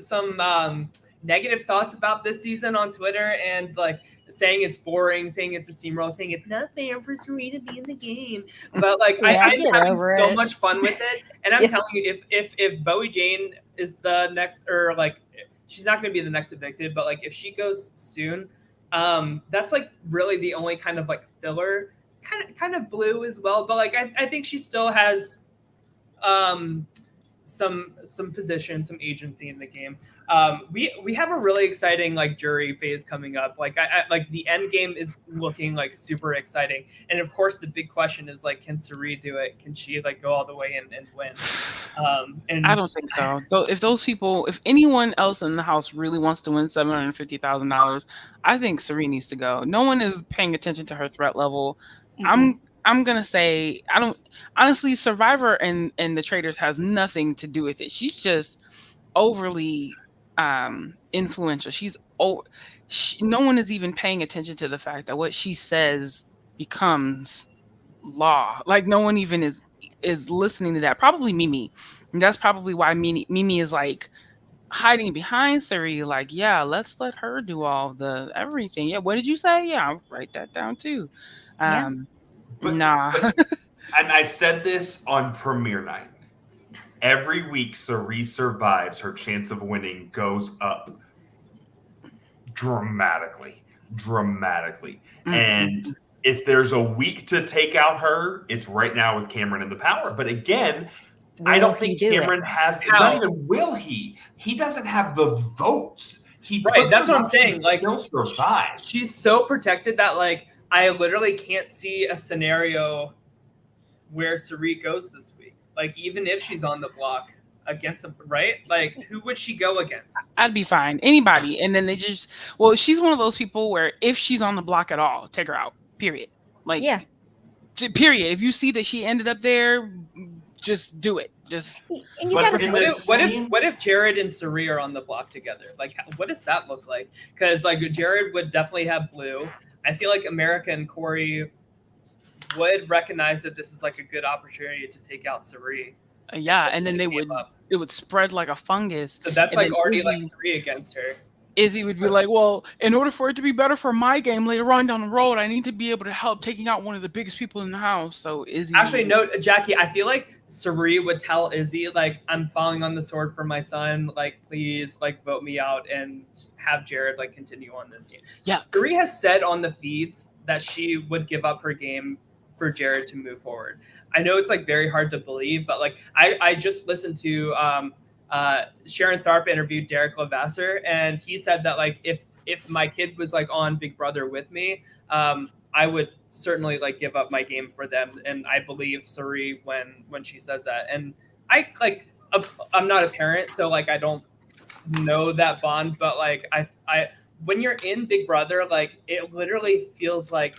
negative thoughts about this season on Twitter, and like saying it's boring, saying it's a steamroll, saying it's not fair for Sirie to be in the game. But like I'm having so much fun with it, and I'm telling you, if Bowie Jane is the next, or like she's not going to be the next evicted, but like if she goes soon, that's like really the only kind of like filler. Kind of Blue as well, but like I think she still has some position, some agency in the game. We have a really exciting like Jury phase coming up. Like I like the end game is looking like super exciting, and of course the big question is like, can Sirie do it? Can she like go all the way and win? And I don't think so. Though if anyone else in the house really wants to win $750,000, I think Sirie needs to go. No one is paying attention to her threat level. I'm gonna say I don't honestly. Survivor and the Traders has nothing to do with it. She's just overly influential. No one is even paying attention to the fact that what she says becomes law. Like no one even is listening to that. Probably Mimi. And that's probably why Mimi is like hiding behind Sirie. Like, yeah, let's let her do all the everything. Yeah, what did you say? Yeah, I'll write that down too. And I said this on premiere night. Every week Sirie survives, her chance of winning goes up dramatically. And if there's a week to take out her, it's right now with Cameron in the power. But again, I don't think Cameron has. Not even will he. He doesn't have the votes. That's what I'm saying. Like, still survives. She's so protected that like I literally can't see a scenario where Sirie goes this week. Like even if she's on the block against them, right? Like who would she go against? I'd be fine. Anybody. And then she's one of those people where if she's on the block at all, take her out. Period. Like period. If you see that she ended up there, just do it. What if Jared and Sirie are on the block together? Like what does that look like? Because like Jared would definitely have Blue. I feel like America and Corey would recognize that this is like a good opportunity to take out Sirie. And then it would spread like a fungus. So that's like already like 3 against her. Izzy would be like, well, in order for it to be better for my game later on down the road, I need to be able to help taking out one of the biggest people in the house. So Izzy. Actually, no, Jackie, I feel like Sirie would tell Izzy, like, I'm falling on the sword for my son. Like, please, like, vote me out and have Jared, like, continue on this game. Yeah. Sirie has said on the feeds that she would give up her game for Jared to move forward. I know it's, like, very hard to believe, but, like, I just listened to Sharon Tharp interviewed Derek Levasseur, and he said that, like, if my kid was, like, on Big Brother with me, I would certainly like give up my game for them, and I believe Sirie when she says that. And I like I'm not a parent, so like I don't know that bond, but like I when you're in Big Brother, like it literally feels like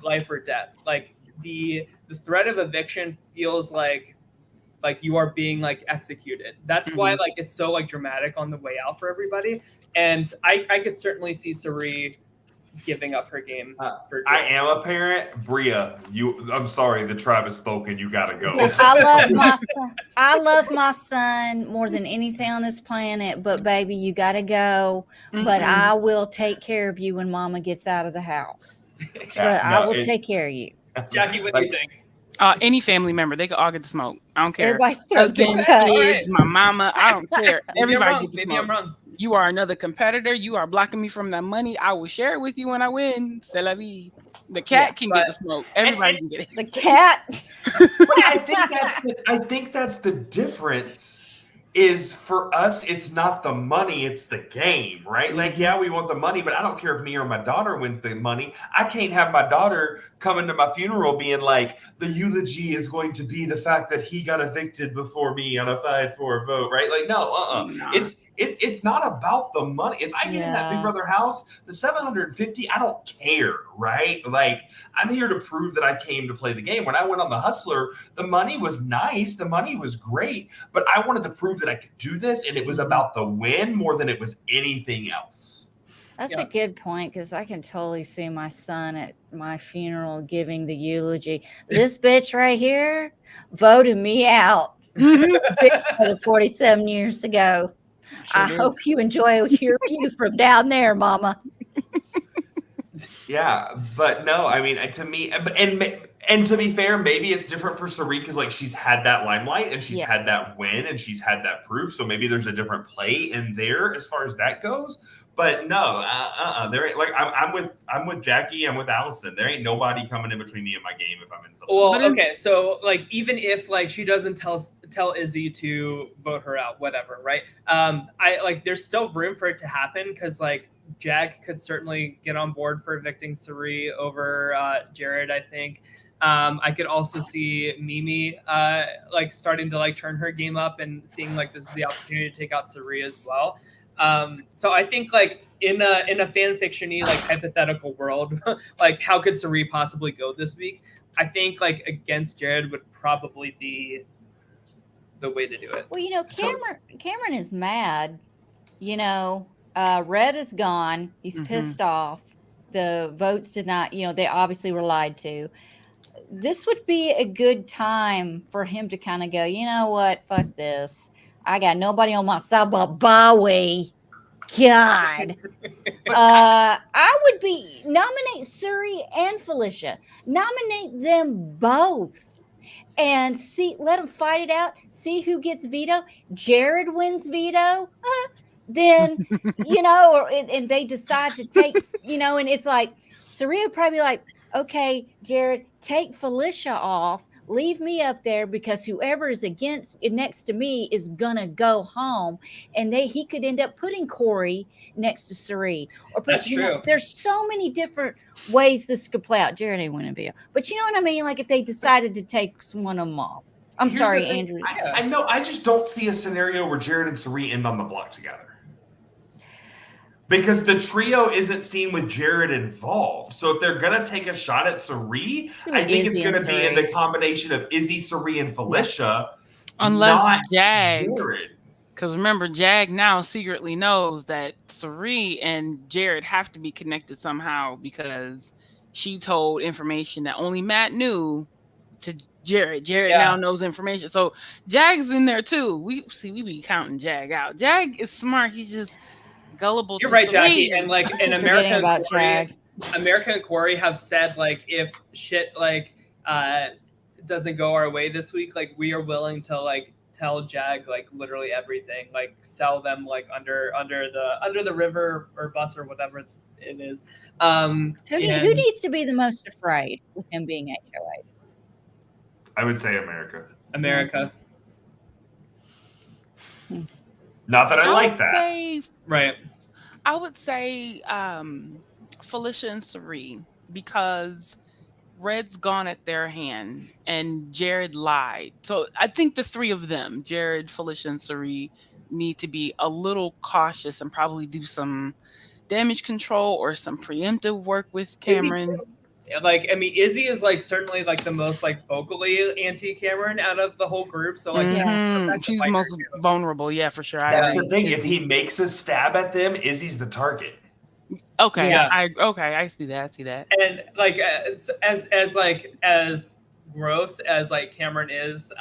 life or death. Like the threat of eviction feels like you are being like executed. That's why like it's so like dramatic on the way out for everybody. And I could certainly see Sirie giving up her game for I Jared. am a parent. Bria, I'm sorry, the tribe has spoken. You gotta go. I love my son more than anything on this planet, but baby, you gotta go. But I will take care of you when mama gets out of the house. I will take care of you. Jackie, what do you think? Any family member, they could all get to smoke. I don't care. Everybody's throat gets Husband, cut. kids, my mama, I don't care. Everybody gets to Maybe smoke. I'm wrong. You are another competitor. You are blocking me from that money. I will share it with you when I win. C'est la vie. The cat can get the smoke. Everybody can get it. The cat. I think that's the difference. Is for us, it's not the money, it's the game, right? Like, yeah, we want the money, but I don't care if me or my daughter wins the money. I can't have my daughter coming to my funeral being like, the eulogy is going to be the fact that he got evicted before me on a 5-4 vote, right? Like, no. It's not about the money. If I get in that Big Brother house, the 750, I don't care, right? Like, I'm here to prove that I came to play the game. When I went on The Hustler, the money was nice, the money was great, but I wanted to prove that I could do this, and it was about the win more than it was anything else. That's a good point, because I can totally see my son at my funeral giving the eulogy. This bitch right here voted me out 47 years ago. I hope you enjoy your view from down there, mama. Yeah, but no, I mean, to me, and to be fair, maybe it's different for Sirie because like she's had that limelight and she's had that win and she's had that proof. So maybe there's a different play in there as far as that goes. But no, there ain't, like I'm with Jackie, I'm with Allison. There ain't nobody coming in between me and my game if I'm in something. Well, okay, so like even if like she doesn't tell Izzy to vote her out, whatever, right? I like there's still room for it to happen because like Jag could certainly get on board for evicting Sirie over Jared, I think. I could also see Mimi like starting to like turn her game up and seeing like this is the opportunity to take out Sirie as well. So I think like in a fan fiction-y like hypothetical world, like how could Sirie possibly go this week? I think like against Jared would probably be the way to do it. Well, you know, Cameron is mad. You know, Red is gone. He's pissed off. The votes did not, you know, they obviously were lied to. This would be a good time for him to kind of go, you know what, fuck this. I got nobody on my side but Bowie. God. I would be nominate Sirie and Felicia. Nominate them both. And let them fight it out. See who gets veto. Jared wins veto. Then, you know, and they decide to take, you know, and it's like, Sirie would probably be like, okay, Jared, take Felicia off, leave me up there because whoever is next to me is gonna go home, and he could end up putting Corey next to Sirie. That's true. Know, there's so many different ways this could play out. Jared ain't winning video, but you know what I mean? Like if they decided to take one of them off. Here's sorry, Andrew. I know. I just don't see a scenario where Jared and Sirie end on the block together. Because the trio isn't seen with Jared involved. So if they're going to take a shot at Sirie, I think it's going to be in the combination of Izzy, Sirie, and Felicia. Unless Jag. Jared. Because remember, Jag now secretly knows that Sirie and Jared have to be connected somehow because she told information that only Matt knew to Jared. Jared now knows information. So Jag's in there too. We be counting Jag out. Jag is smart. He's just gullible. You're right, Jackie. And like in America and Corey have said like if shit like doesn't go our way this week, like we are willing to like tell Jag like literally everything, like sell them like under the river or bus or whatever it is. Who needs to be the most afraid with him being HOA? I would say America. Not that I like that. Right. I would say Felicia and Sirie because Red's gone at their hand and Jared lied. So I think the three of them, Jared, Felicia, and Cirie, need to be a little cautious and probably do some damage control or some preemptive work with Cameron. Like, I mean, Izzy is like certainly like the most like vocally anti-Cameron out of the whole group. So like, She's the most vulnerable. Yeah, for sure. That's the thing. If he makes a stab at them, Izzy's the target. Okay. Yeah. I see that. And like as gross as like Cameron is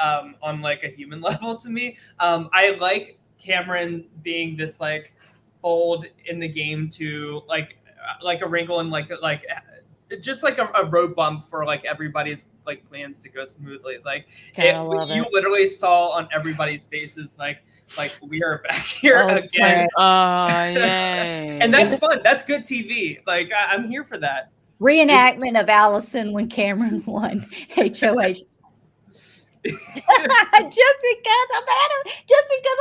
on like a human level to me, I like Cameron being this like fold in the game to like a wrinkle and like just like a road bump for like everybody's like plans to go smoothly. Like you literally saw on everybody's faces like we are back here again. Yay. And that's fun. That's good TV. Like I'm here for that. Reenactment of Allison when Cameron won HOH. Just because I'm at him, just because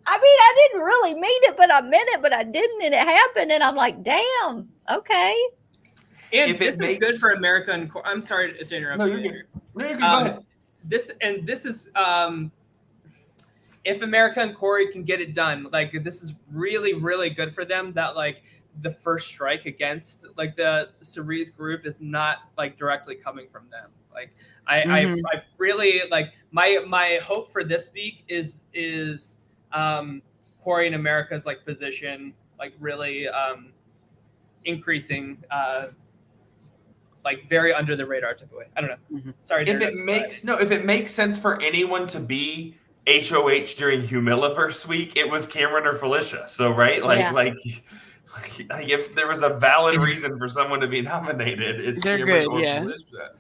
I mean, I didn't really mean it, but I meant it, but I didn't, and it happened, and I'm like, damn, okay. And this is good for America and I'm sorry to interrupt. No, you're good. No, you're good. Go ahead. This is if America and Corey can get it done, like this is really, really good for them. That like the first strike against like the Cirie's group is not like directly coming from them. Like I really like my hope for this week is Corey and America's like position like really increasing like very under the radar type of way. I don't know. Sorry. If it makes sense for anyone to be HOH during Humiliverse week, it was Cameron or Felicia. So right, like if there was a valid reason for someone to be nominated, it's Cameron or Felicia.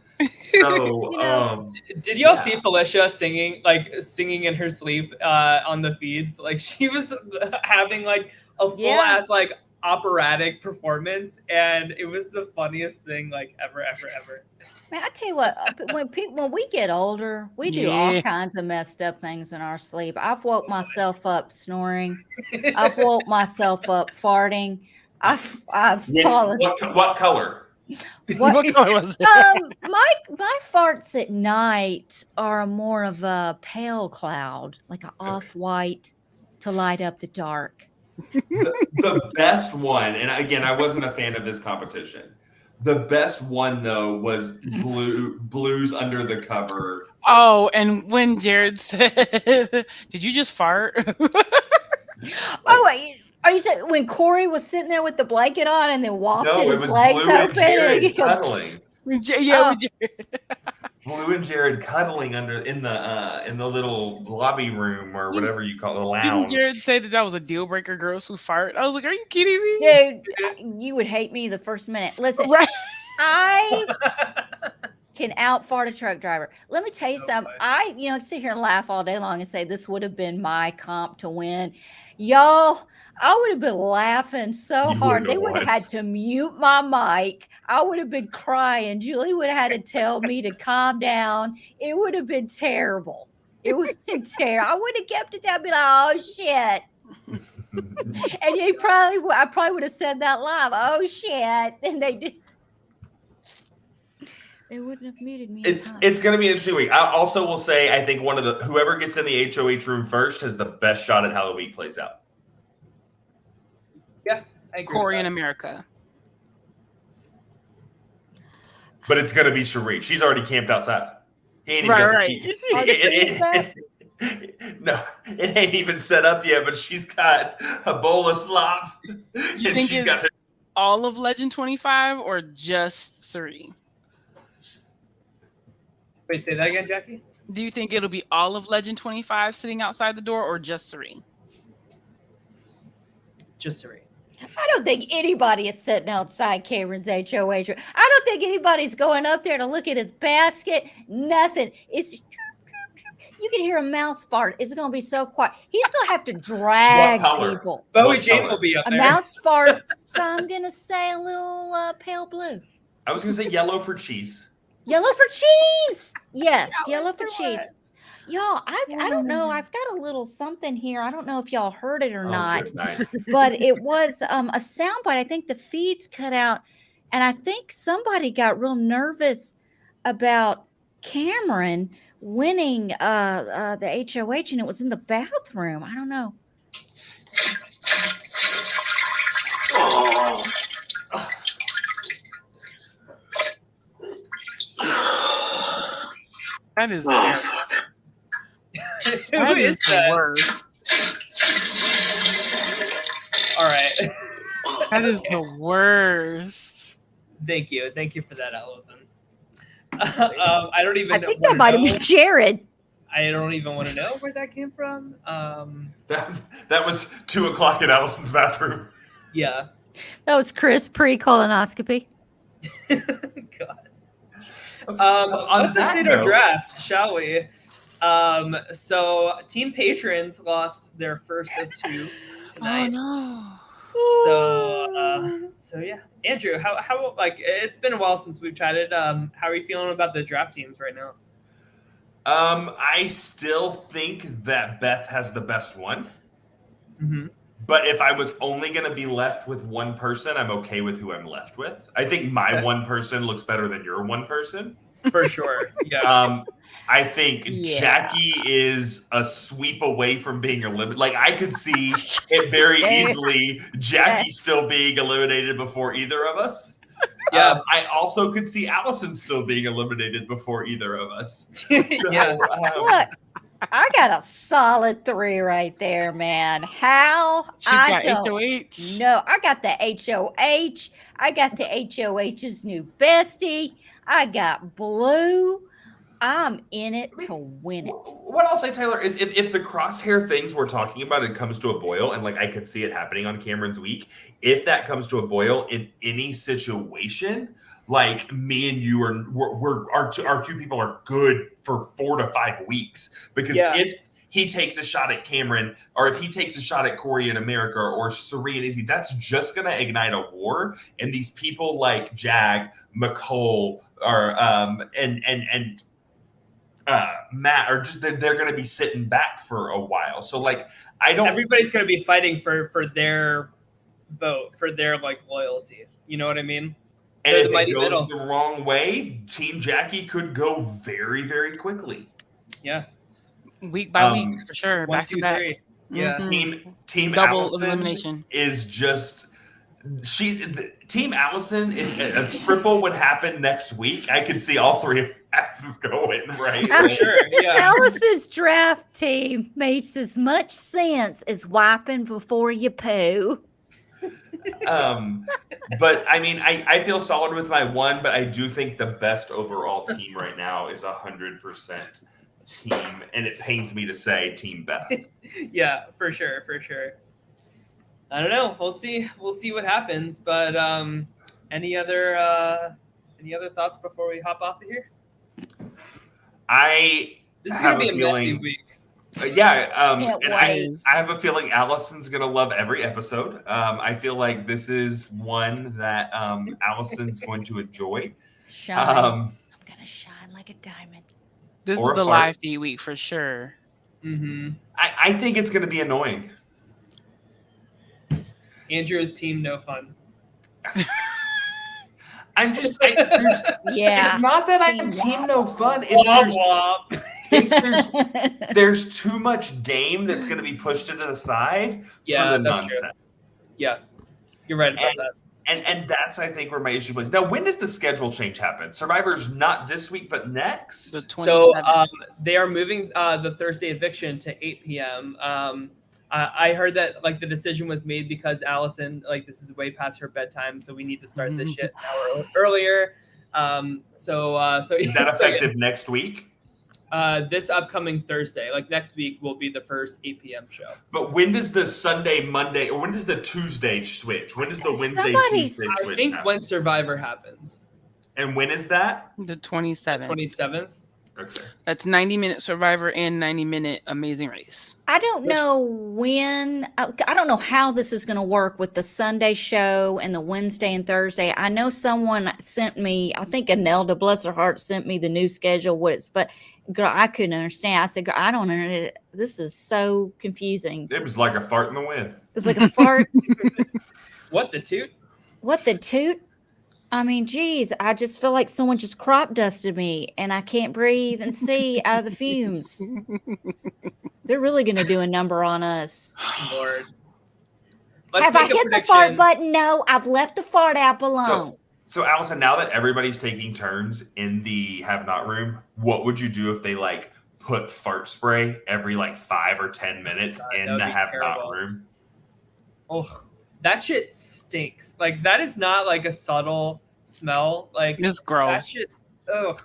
So did y'all see Felicia singing in her sleep on the feeds? Like she was having like a full ass like operatic performance, and it was the funniest thing like ever. Man, I tell you what, when we get older, we do all kinds of messed up things in our sleep. I've woke myself up snoring. I've woke myself up farting. I've fallen. What color? What color was it? My farts at night are more of a pale cloud, like an off-white to light up the dark. The best one, and again, I wasn't a fan of this competition. The best one though was Blues Under the Cover. Oh, and when Jared said, "Did you just fart?" Wait. Are you saying when Corey was sitting there with the blanket on and then wafted his legs Blue open? And Jared cuddling. Blue and Jared cuddling in the little lobby room or whatever you call it, the lounge. Didn't Jared say that was a deal breaker, girls who fart? I was like, are you kidding me? Dude, you would hate me the first minute. Listen, I can out fart a truck driver. Let me tell you something. I sit here and laugh all day long and say this would have been my comp to win. Y'all, I would have been laughing so hard. They would have had to mute my mic. I would have been crying. Julie would have had to tell me to calm down. It would have been terrible. It would have been terrible. I would have kept it down and be like, oh, shit. And I probably would have said that live. Oh, shit. And they did. They wouldn't have muted me. It's going to be an interesting week. I also will say, I think whoever gets in the HOH room first has the best shot at how the week plays out. Yeah, I agree. Corey in America. But it's going to be Cirie. She's already camped outside. He ain't No, it ain't even set up yet, but she's got a bowl of slop. You think she's got all of Legend 25 or just Cirie? Wait, say that again, Jackie? Do you think it'll be all of Legend 25 sitting outside the door or just Cirie? Just Cirie. I don't think anybody is sitting outside Cameron's HOH. I don't think anybody's going up there to look at his basket. Nothing. It's you can hear a mouse fart. It's going to be so quiet. He's going to have to drag people. Bowie Jane will be up there. A mouse fart. So I'm going to say a little pale blue. I was going to say yellow for cheese. Yellow for cheese. Yes, yellow for cheese. Y'all, I don't know. I've got a little something here. I don't know if y'all heard it or not, but it was a soundbite. I think the feeds cut out, and I think somebody got real nervous about Cameron winning the HOH, and it was in the bathroom. I don't know. That is Who that is is the that? worst. All right. That is the worst. Thank you for that, Allison. I don't even. I think wanna that might have know- been Jared. I don't even want to know where that came from. That was 2:00 in Allison's bathroom. Yeah. That was Chris pre-colonoscopy. God. On Let's that update our note- draft, shall we? So team patrons lost their first of 2 tonight. Oh no. So yeah, Andrew, how like it's been a while since we've chatted. How are you feeling about the draft teams right now? I still think that Beth has the best one. Mm-hmm. But if I was only going to be left with one person, I'm okay with who I'm left with. I think my one person looks better than your one person. For sure. Yeah. I think Yeah. Jackie is a sweep away from being eliminated. Like, I could see it very easily, Jackie still being eliminated before either of us. Yeah. I also could see Allison still being eliminated before either of us. Yeah. Look, I got a solid 3 right there, man. How? She's I got don't HOH. know. I got the HOH. I got the HOH's new bestie. I got Blue. I'm in it to win it. What I'll say, Tyler, is if the crosshair things we're talking about, it comes to a boil, and like I could see it happening on Cameron's week, if that comes to a boil in any situation, like me and you our two people are good for 4 to 5 weeks. Because if he takes a shot at Cameron, or if he takes a shot at Corey in America, or Sirie and Izzy, that's just going to ignite a war. And these people like Jag, McCole, or and Matt are just they're going to be sitting back for a while. So like Everybody's going to be fighting for their vote, for their like loyalty. You know what I mean? And if it goes the wrong way, Team Jackie could go very, very quickly. Yeah. Week by week, for sure. 1, Back 2, to back. 3. Yeah. Team Double Allison elimination is just Team Allison. If a triple would happen next week, I could see all 3 of asses going right. For sure. Yeah. Alice's draft team makes as much sense as wiping before you poo. But I mean, I feel solid with my one, but I do think the best overall team right now is 100% team, and it pains me to say Team Beth. Yeah, for sure. I don't know. We'll see what happens. But any other thoughts before we hop off of here? This is gonna be a messy week. And I have a feeling Allison's gonna love every episode. I feel like this is one that Allison's going to enjoy. Shine. I'm gonna shine like a diamond. This is the live feed week for sure. Mm-hmm. I think it's gonna be annoying. Andrew's team, no fun. I'm just yeah. It's not that I'm team no fun. There's too much game that's going to be pushed into the side for the nonsense. True. Yeah, you're right about that. And that's, I think, where my issue was. Now, when does the schedule change happen? Survivor's not this week, but next? The 27th. So they are moving the Thursday eviction to 8 p.m. I heard that like the decision was made because Allison, like this is way past her bedtime, so we need to start this shit an hour earlier. So is that effective next week? This upcoming Thursday, like next week, will be the first 8 p.m. show. But when does the Sunday, Monday, or when does the Tuesday switch? When does the Wednesday, Tuesday switch? I think when Survivor happens. And when is that? The 27th. 27th. Okay. That's 90-minute Survivor and 90-minute Amazing Race. I don't know when. I don't know how this is going to work with the Sunday show and the Wednesday and Thursday. I know someone sent me. I think Anelda, bless her heart, sent me the new schedule. But girl, I couldn't understand. I said, girl, I don't understand. This is so confusing. It was like a fart in the wind. It was like a fart. What the toot? What the toot? I mean, geez, I just feel like someone just crop dusted me and I can't breathe and see out of the fumes. They're really going to do a number on us. Lord. Let's Have I make a hit the prediction. fart button? No, I've left the fart app alone. So Allison, now that everybody's taking turns in the have not room, what would you do if they like put fart spray every like 5 or 10 minutes in that'd the be have terrible. not room? Oh, that shit stinks. Like that is not like a subtle smell. Like It's that gross. shit. Ugh.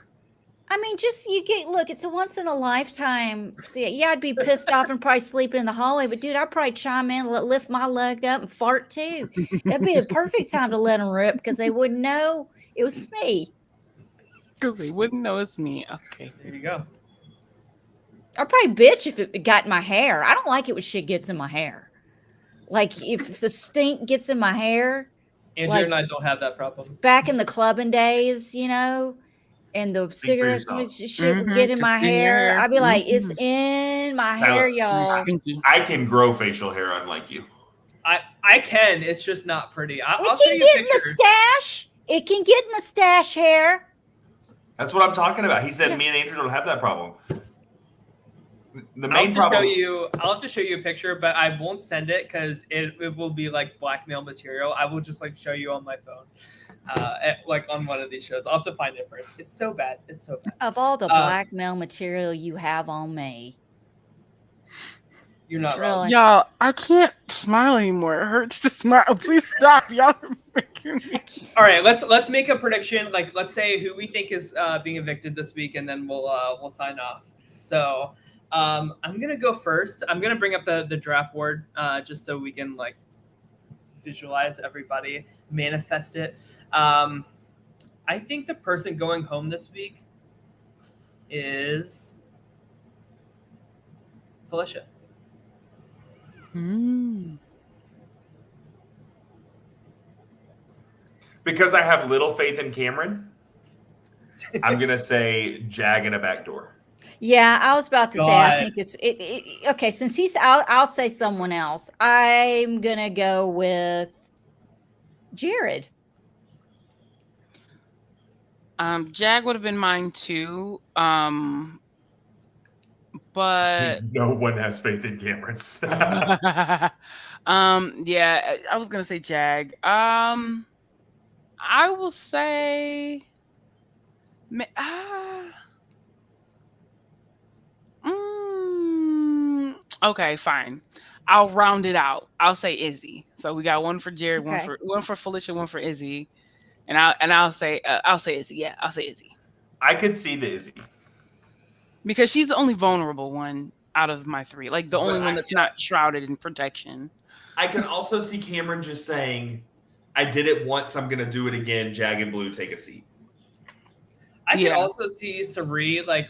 I mean, just look, it's a once in a lifetime. See, yeah, I'd be pissed off and probably sleep in the hallway, but dude, I'd probably chime in, lift my leg up and fart too. That'd be the perfect time to let them rip because they wouldn't know it was me. Because they wouldn't know it's me. Okay. There you go. I'd probably bitch if it got in my hair. I don't like it when shit gets in my hair. Like if the stink gets in my hair. Andrew Like- and I don't have that problem. Back in the clubbing days, and the cigarettes yourself. shit would get in It's my in your hair. hair. I'd be like, it's in my hair, y'all. Stinky. I can grow facial hair unlike you. I can. It's just not pretty. I'll It show can you a get in the picture. stash. It can get in the stash hair. That's what I'm talking about. He said Yeah. me and Andrew don't have that problem. The I'll main have, to problem. I'll have to show you a picture, but I won't send it because it will be like blackmail material. I will just like show you on my phone, like on one of these shows. I'll have to find it first. It's so bad. It's so bad. Of all the blackmail material you have on me. You're not Really? wrong. Y'all, I can't smile anymore. It hurts to smile. Please stop. Y'all are making me. All right, let's make a prediction. Like, let's say who we think is being evicted this week, and then we'll sign off. So, I'm gonna go first. I'm gonna bring up the draft board just so we can like visualize everybody, manifest it. I think the person going home this week is Felicia. Because I have little faith in Cameron, I'm gonna say Jag in a back door. Yeah, I was about to say. I God. think it's okay. Since he's out, I'll say someone else. I'm gonna go with Jared. Jag would have been mine too. But No one has faith in Cameron. yeah, I was gonna say Jag. I will say okay, fine. I'll round it out. I'll say Izzy. So we got one for Jared, Okay. one for Felicia, one for Izzy, and I'll say Izzy. Yeah, I'll say Izzy I could see the Izzy. because she's the only vulnerable one out of my three. Like the only But one that's not shrouded in protection. I can also see Cameron just saying, I did it once, I'm gonna do it again. Jag and Blue, take a seat. I Yeah. could also see Sirie like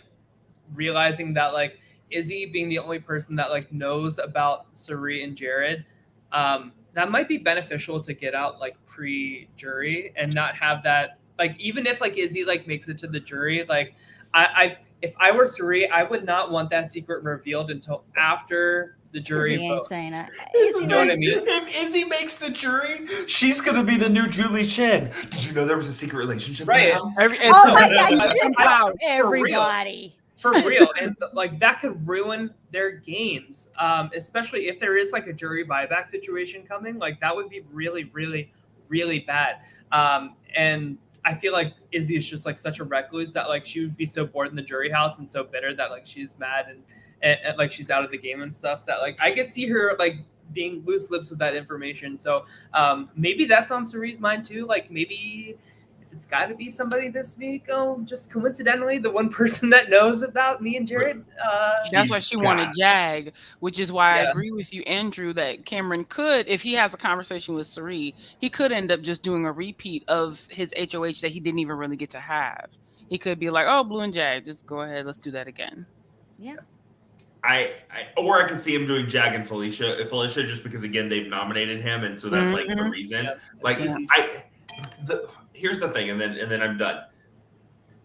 realizing that like Izzy being the only person that like knows about Sirie and Jared, that might be beneficial to get out like pre-jury and not have that like even if like Izzy like makes it to the jury, like I if I were Sirie, I would not want that secret revealed until after the jury Izzy ain't votes. saying it. You know what I mean? If Izzy makes the jury, she's gonna be the new Julie Chen. Did you know there was a secret relationship in Right. the house? Oh my gosh, you I- just I- everybody. For real, and like that could ruin their games, especially if there is like a jury buyback situation coming. Like that would be really, really, really bad. And I feel like Izzy is just like such a recluse that like she would be so bored in the jury house and so bitter that like she's mad and like she's out of the game and stuff. That like I could see her like being loose lips with that information. So maybe that's on Sirie's mind too. Like maybe. It's got to be somebody this week. Oh, just coincidentally, the one person that knows about me and Jared. That's why she wanted Jag, which is why I Yeah. agree with you, Andrew, that Cameron could, if he has a conversation with Sirie, he could end up just doing a repeat of his HOH that he didn't even really get to have. He could be like, oh, Blue and Jag, just go ahead. Let's do that again. Yeah. Or I could see him doing Jag and Felicia just because again they've nominated him, and so that's like the Mhm. reason. Yeah. Like Yeah. here's the thing, and then I'm done.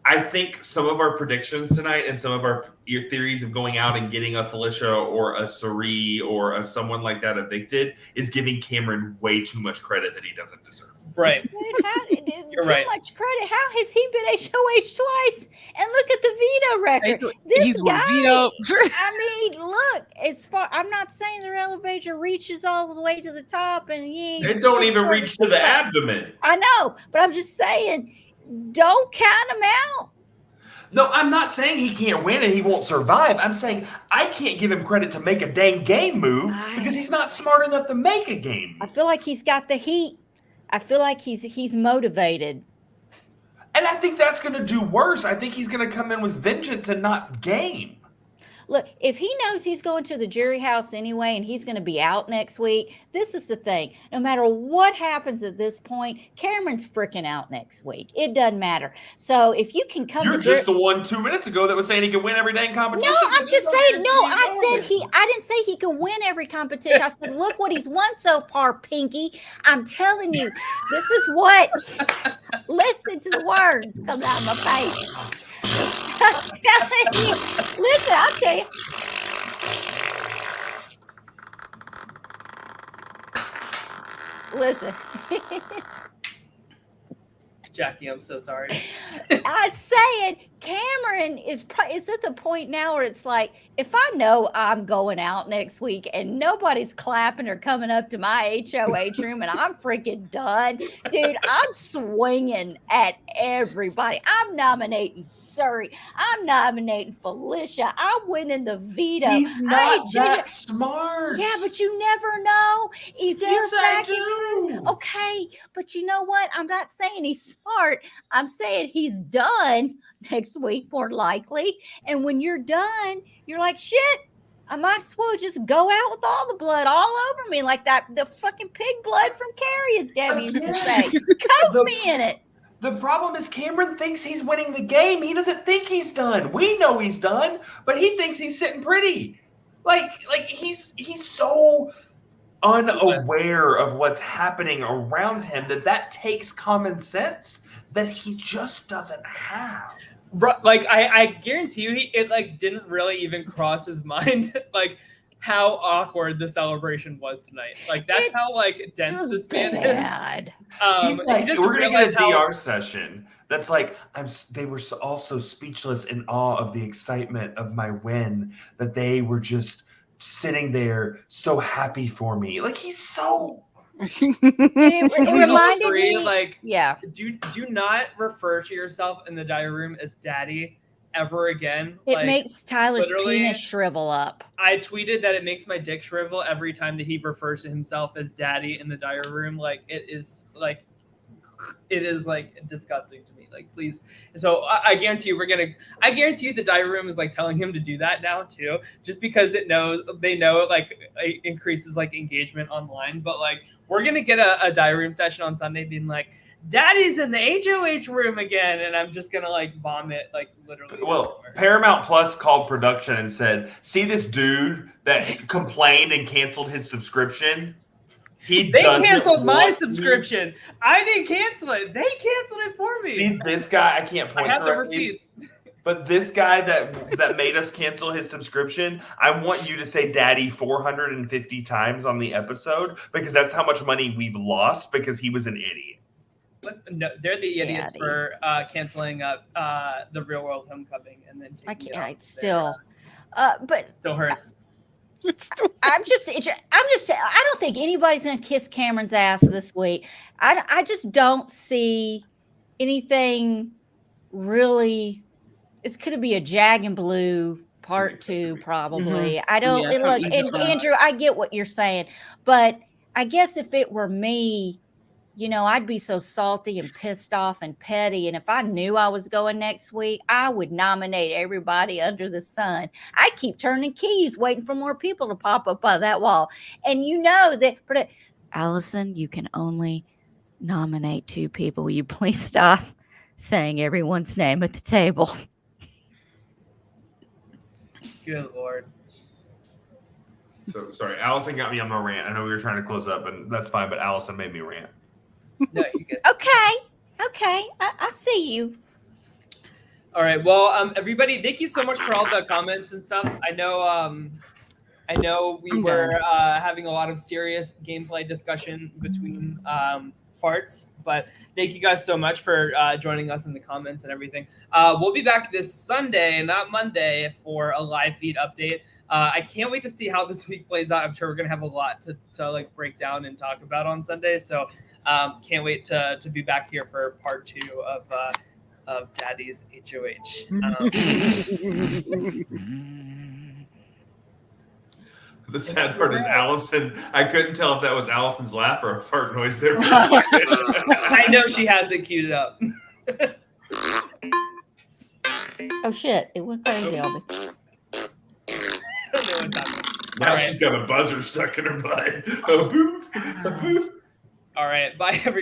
I think some of our predictions tonight and some of our theories of going out and getting a Felicia or a Sirie or a someone like that evicted is giving Cameron way too much credit that he doesn't deserve. Right. Dude, You're too right. much credit. How has he been HOH twice? And look at the veto record. This He's guy, veto. I mean, look, as far I'm not saying their elevator reaches all the way to the top, and It don't even reach to the abdomen. I know, but I'm just saying, don't count him out. No, I'm not saying he can't win and he won't survive. I'm saying I can't give him credit to make a dang game move because he's not smart enough to make a game I move. feel like he's got the heat. I feel like he's motivated. And I think that's going to do worse. I think he's going to come in with vengeance and not game. Look, if he knows he's going to the jury house anyway and he's going to be out next week, this is the thing. No matter what happens at this point, Cameron's freaking out next week. It doesn't matter. So if you can come You're to just the one 2 minutes ago that was saying he can win every dang competition. No, I'm just saying, I didn't say he can win every competition. I said, look what he's won so far, Pinky. I'm telling you, this is what, listen to the words come out of my face. I'm telling you, listen, I'll tell you. Listen. Jackie, I'm so sorry. I'm saying Cameron is at the point now where it's like, if I know I'm going out next week and nobody's clapping or coming up to my HOH room and I'm freaking done, dude, I'm swinging at everybody. I'm nominating Sirie. I'm nominating Felicia. I'm winning the veto. He's not that smart. Yeah, but you never know. If Yes, you're I back do. okay, but you know what? I'm not saying he's smart. I'm saying he's done next week, more likely. And when you're done, you're like, shit, I might as well just go out with all the blood all over me, like the fucking pig blood from Carrie, as Debbie used to say. Coat me in it. The problem is Cameron thinks he's winning the game. He doesn't think he's done. We know he's done, but he thinks he's sitting pretty. Like he's so unaware of what's happening around him that takes common sense that he just doesn't have. Like I guarantee you, it like didn't really even cross his mind like how awkward the celebration was tonight. Like that's how like dense this man is. He's like, we're gonna get a DR session. That's like they were all so speechless in awe of the excitement of my win that they were just sitting there so happy for me. Like he's so. It reminded me, like, yeah. Do not refer to yourself in the diary room as daddy ever again. It like, makes Tyler's penis shrivel up. I tweeted that it makes my dick shrivel every time that he refers to himself as daddy in the diary room. Like it is like disgusting to me. Like please. So I guarantee you I guarantee you the diary room is like telling him to do that now too, just because they know it like it increases like engagement online. But like we're gonna get a diary room session on Sunday being like, Daddy's in the HOH room again, and I'm just gonna like vomit like literally. Well, Paramount Plus called production and said, "See this dude that complained and canceled his subscription? They canceled my subscription. I didn't cancel it. They canceled it for me." See this guy? I can't point. I have the receipts. But this guy that made us cancel his subscription, I want you to say "Daddy" 450 times on the episode because that's how much money we've lost because he was an idiot. No, they're the idiots for canceling the Real World Homecoming and then taking it still, but it still hurts. I'm just saying, I don't think anybody's going to kiss Cameron's ass this week. I just don't see anything really. It's going to be a Jag and Blue part 2, probably. I don't look, and Andrew, I get what you're saying, but I guess if it were me, you know, I'd be so salty and pissed off and petty. And if I knew I was going next week, I would nominate everybody under the sun. I'd keep turning keys, waiting for more people to pop up on that wall. And you know that, Allison, you can only nominate 2 people. Will you please stop saying everyone's name at the table? Good Lord. So sorry, Allison got me on my rant. I know we were trying to close up, and that's fine, but Allison made me rant. No, you get Okay. I see you. All right. Well, everybody, thank you so much for all the comments and stuff. I know we were having a lot of serious gameplay discussion between farts. But thank you guys so much for joining us in the comments and everything. We'll be back this Sunday, not Monday, for a live feed update. I can't wait to see how this week plays out. I'm sure we're gonna have a lot to like break down and talk about on Sunday. So can't wait to be back here for part 2 of Daddy's HOH. The sad part is Allison. I couldn't tell if that was Allison's laugh or a fart noise there for a second. I know she has it queued up. Oh shit! It went crazy, Albie. Now All right. she's got a buzzer stuck in her butt. A boop, a boop. All right, bye everybody.